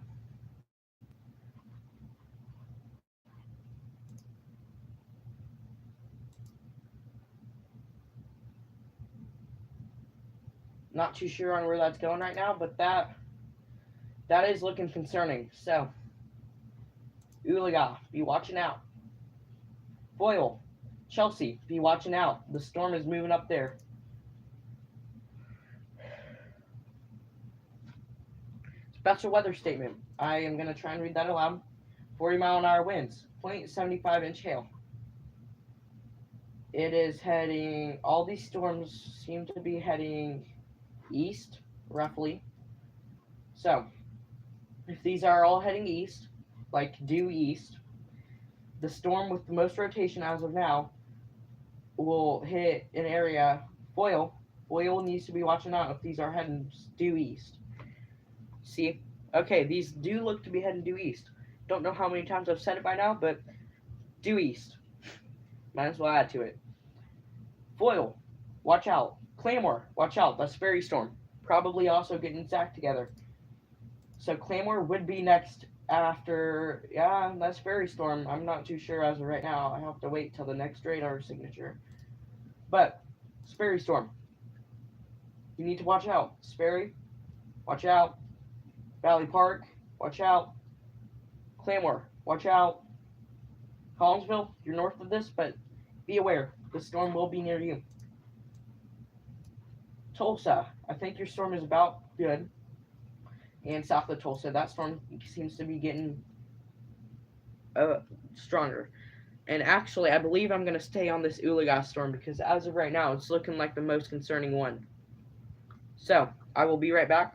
Not too sure on where that's going right now, but that is looking concerning. So, Ulaga, be watching out. Foyle, Chelsea, be watching out. The storm is moving up there. Special weather statement. I am going to try and read that aloud. 40-mile-an-hour winds, 0.75-inch hail. It is heading, all these storms seem to be heading east, roughly. So, if these are all heading east, like due east, the storm with the most rotation as of now will hit an area. Foyle needs to be watching out if these are heading due east. See, okay, these do look to be heading due east. Don't know how many times I've said it by now, but due east. Might as well add to it. Foyle, watch out. Claymore, watch out. That's Fairy Storm. Probably also getting its act together. So Claymore would be next after. Yeah, that's Fairy Storm. I'm not too sure as of right now. I have to wait till the next radar signature. But Sperry Storm. You need to watch out. Sperry, watch out. Valley Park, watch out. Claymore, watch out. Collinsville, you're north of this, but be aware. The storm will be near you. Tulsa, I think your storm is about good. And south of Tulsa, that storm seems to be getting stronger. And actually, I believe I'm going to stay on this Ulaga storm because as of right now, it's looking like the most concerning one. So, I will be right back.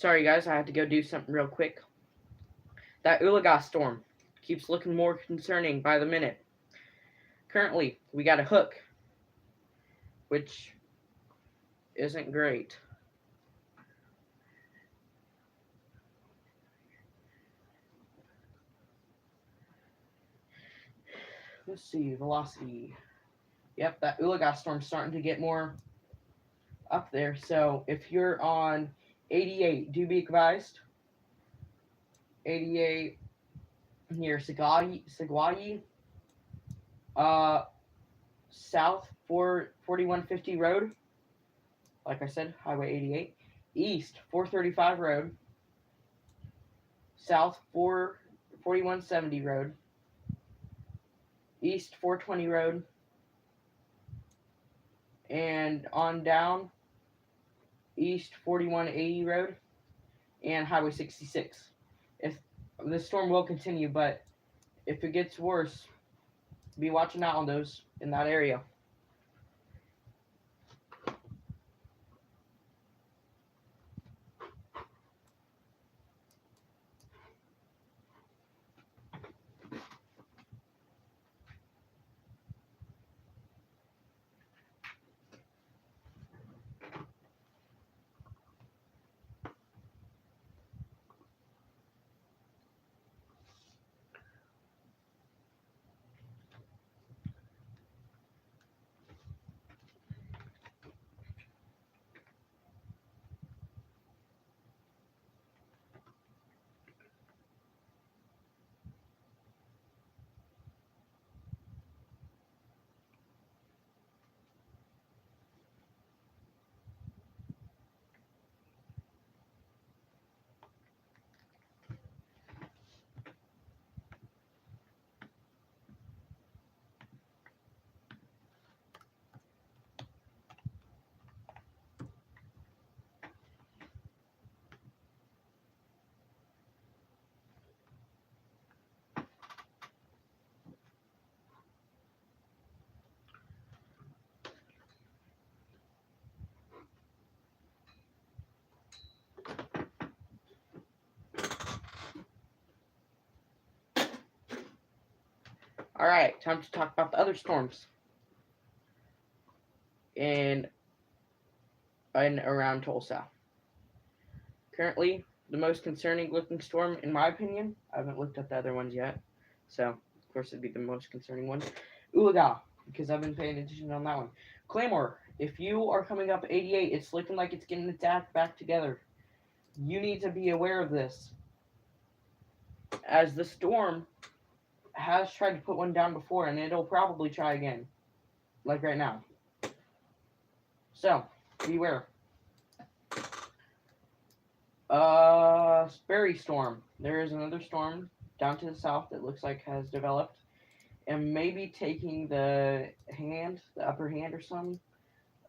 Sorry guys, I had to go do something real quick. That Ulaga storm keeps looking more concerning by the minute. Currently, we got a hook, which isn't great. Let's see, velocity. Yep, that Ulaga storm's starting to get more up there. So if you're on 88, do be advised. 88 near Sagwadi, south 4150 road. Like I said, Highway 88. East 435 road. South 4170 road. East 420 road. And on down, East 4180 road and Highway 66. If the storm will continue, but if it gets worse, be watching out on those in that area. All right, time to talk about the other storms in and around Tulsa. Currently, the most concerning looking storm, in my opinion, I haven't looked at the other ones yet, so of course it'd be the most concerning one. Ulaga, because I've been paying attention on that one. Claymore, if you are coming up 88, it's looking like it's getting its act back together. You need to be aware of this, as the storm has tried to put one down before, and it'll probably try again, like right now. So, beware. Sperry storm. There is another storm down to the south that looks like has developed and maybe taking the upper hand or something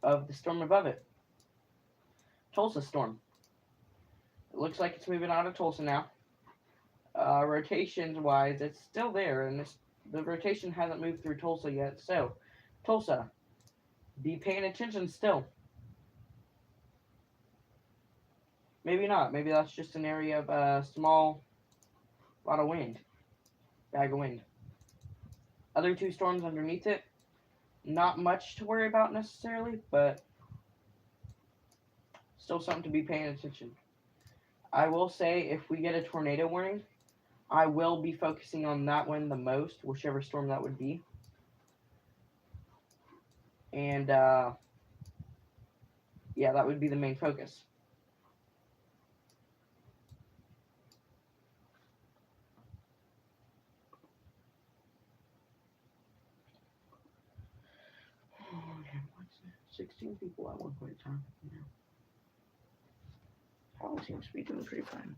of the storm above it. Tulsa storm. It looks like it's moving out of Tulsa now. Rotations wise, it's still there, and the rotation hasn't moved through Tulsa yet. So, Tulsa, be paying attention still. Maybe not. Maybe that's just an area of small, lot of wind, bag of wind. Other two storms underneath it, not much to worry about necessarily, but still something to be paying attention. I will say if we get a tornado warning, I will be focusing on that one the most, whichever storm that would be. And yeah, that would be the main focus. Oh, yeah, 16 people at one point in time. Yeah. All seems to be doing pretty fine.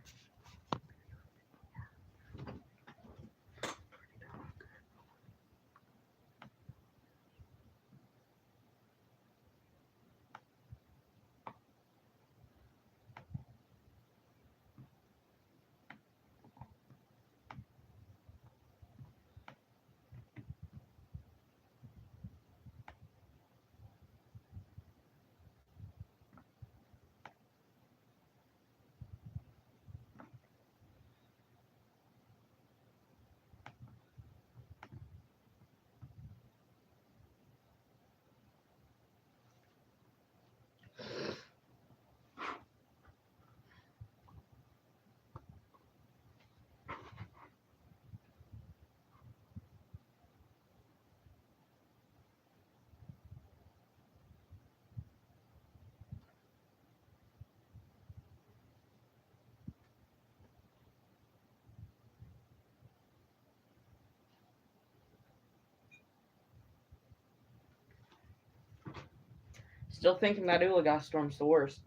Still thinking that Ulagas storm's the worst.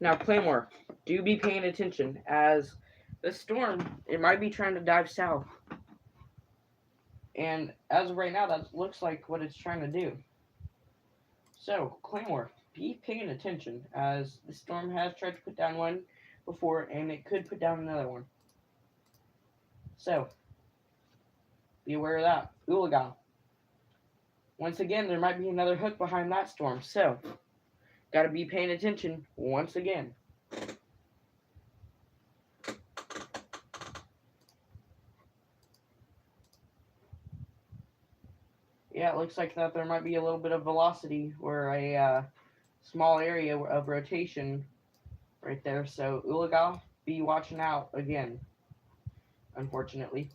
Now, Claymore, do be paying attention, as the storm, it might be trying to dive south. And as of right now, that looks like what it's trying to do. So, Claymore, be paying attention, as the storm has tried to put down one before, and it could put down another one. So, be aware of that. Ulaga. Once again, there might be another hook behind that storm, so gotta be paying attention once again. Yeah, it looks like that there might be a little bit of velocity or a small area of rotation right there. So Ulaga, be watching out again, unfortunately.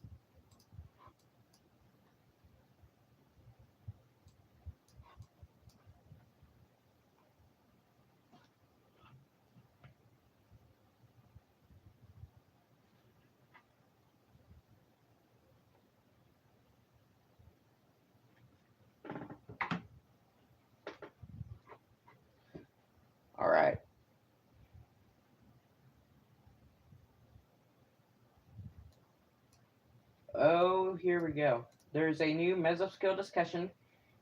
All right. Oh, here we go. There's a new mesoscale discussion.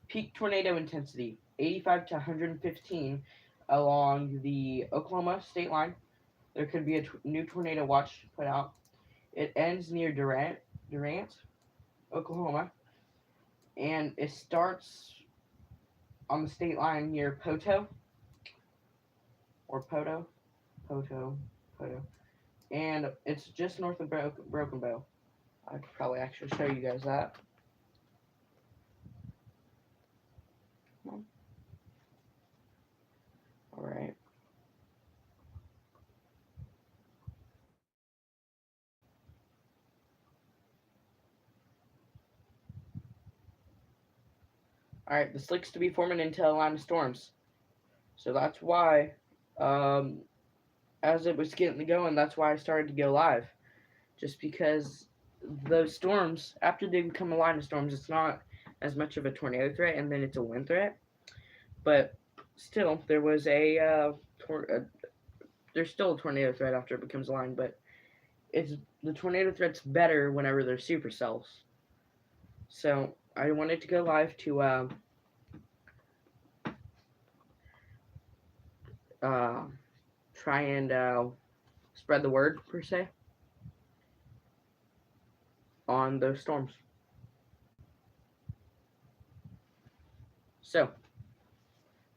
Peak tornado intensity, 85 to 115 along the Oklahoma state line. There could be a new tornado watch put out. It ends near Durant, Oklahoma, and it starts on the state line near Poto, or Poto, and it's just north of Broken Bow. I could probably actually show you guys that. All right. All right, this looks to be forming into a line of storms. So that's why, as it was getting going, that's why I started to go live. Just because those storms, after they become a line of storms, it's not as much of a tornado threat, and then it's a wind threat. But still, there was there's still a tornado threat after it becomes a line, but it's the tornado threat's better whenever they're supercells. So I wanted to go live to try and spread the word, per se, on those storms. So,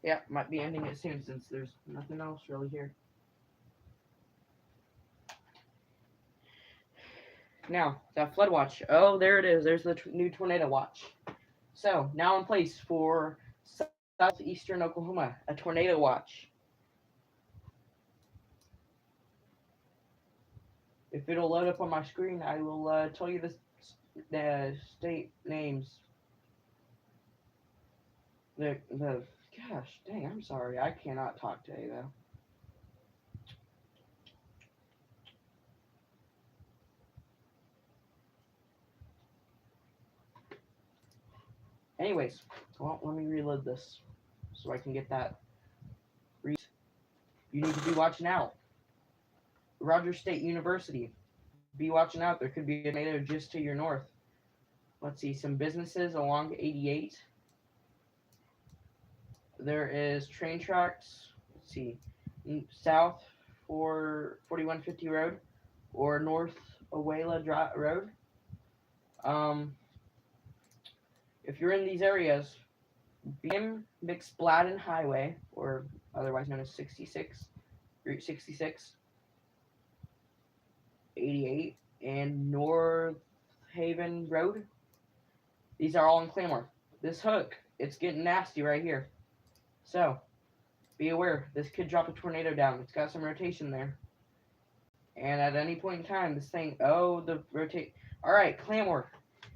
yeah, might be ending it soon since there's nothing else really here. Now, that flood watch. Oh, there it is. There's the new tornado watch. So, now in place for southeastern Oklahoma, a tornado watch. If it'll load up on my screen, I will tell you the state names. The gosh dang, I'm sorry, I cannot talk today though. Anyways, well, let me reload this so I can get that. You need to be watching out. Rogers State University. Be watching out. There could be a tornado just to your north. Let's see, some businesses along 88. There is train tracks. Let's see, south for 4150 Road or north Awela Road. If you're in these areas, BM McSpadden Highway, or otherwise known as 66, Route 66, 88, and North Haven Road. These are all in Claymore. This hook, it's getting nasty right here. So, be aware, this could drop a tornado down. It's got some rotation there. And at any point in time, this thing, the rotate. All right, Claymore,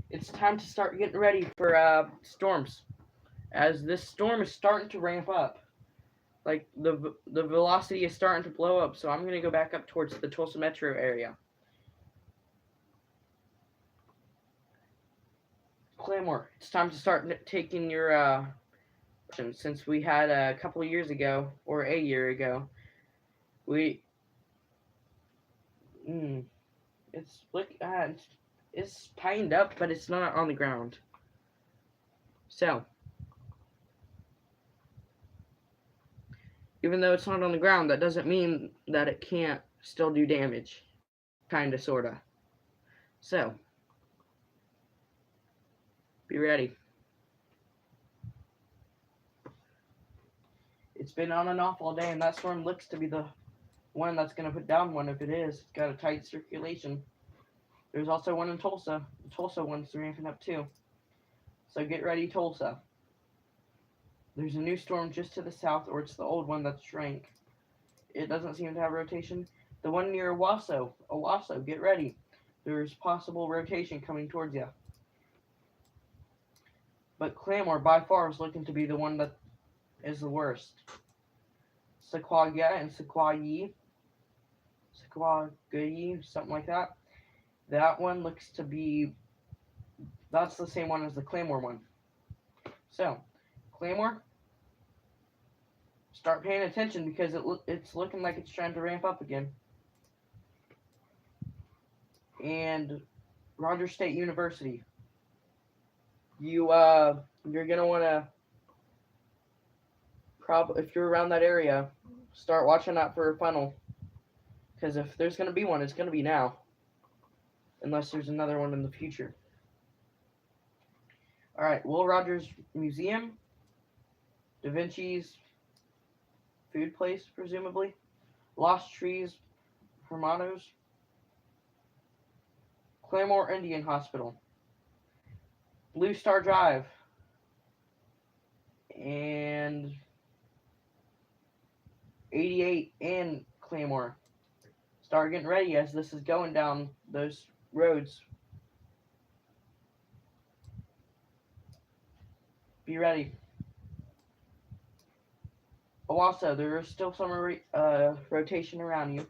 it's time to start getting ready for storms. As this storm is starting to ramp up, like the velocity is starting to blow up. So I'm gonna go back up towards the Tulsa metro area. Claymore, it's time to start taking your since we had a couple of years ago or a year ago. We mm, it's tightened up, but it's not on the ground. So even though it's not on the ground, that doesn't mean that it can't still do damage. Kinda, sorta. So be ready. It's been on and off all day, and that storm looks to be the one that's going to put down one if it is. It's got a tight circulation. There's also one in Tulsa. The Tulsa one's ramping up too. So get ready, Tulsa. There's a new storm just to the south, or it's the old one that shrank. It doesn't seem to have rotation. The one near Owasso, get ready. There's possible rotation coming towards you. But Claremore by far is looking to be the one that is the worst. Sequoia and Sequoia, something like that. That one looks to be, that's the same one as the Claremore one. So, Claremore, start paying attention because it's looking like it's trying to ramp up again. And Rogers State University, you're gonna want to if you're around that area, start watching out for a funnel. Because if there's gonna be one, it's gonna be now. Unless there's another one in the future. Alright, Will Rogers Museum. Da Vinci's food place, presumably. Lost Trees, Hermanos. Claremore Indian Hospital. Blue Star Drive. And 88 and Claremore. Start getting ready as this is going down those roads. Be ready. Oh, also, there is still some rotation around you.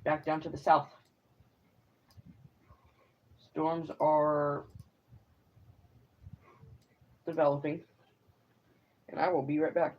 Back down to the south. Storms are developing. And I will be right back.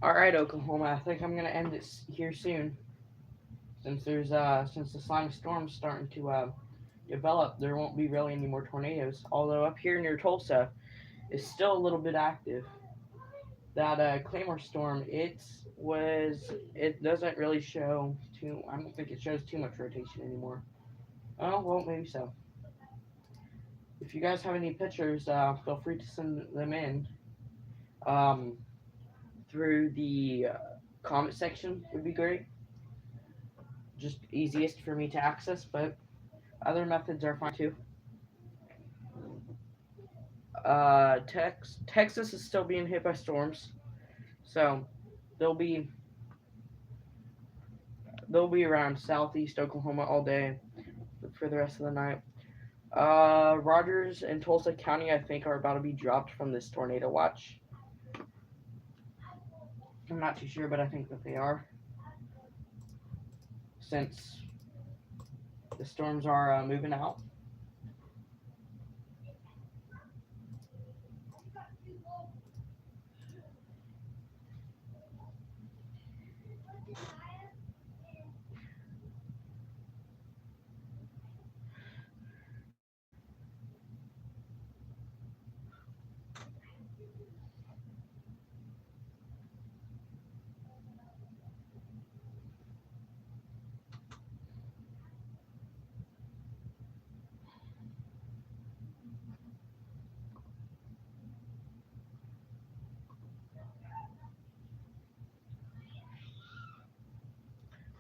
All right, Oklahoma. I think I'm gonna end this here soon, since since the slimy storm's starting to develop. There won't be really any more tornadoes. Although up here near Tulsa, it's still a little bit active. That Claymore storm, it doesn't really show too. I don't think it shows too much rotation anymore. Oh well, maybe so. If you guys have any pictures, feel free to send them in um, through the comment section. Would be great. Just easiest for me to access, but other methods are fine too. Texas is still being hit by storms, so they'll be they'll be around southeast Oklahoma all day for the rest of the night. Rogers and Tulsa County, I think, are about to be dropped from this tornado watch. I'm not too sure, but I think that they are, since the storms are moving out.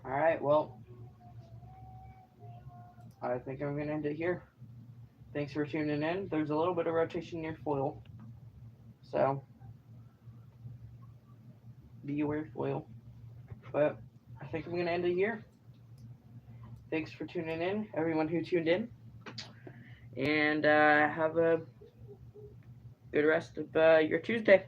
All right, well, I think I'm gonna end it here. Thanks for tuning in. There's a little bit of rotation near foil, so be aware foil. But I think I'm gonna end it here. Thanks for tuning in, everyone who tuned in, and have a good rest of your Tuesday.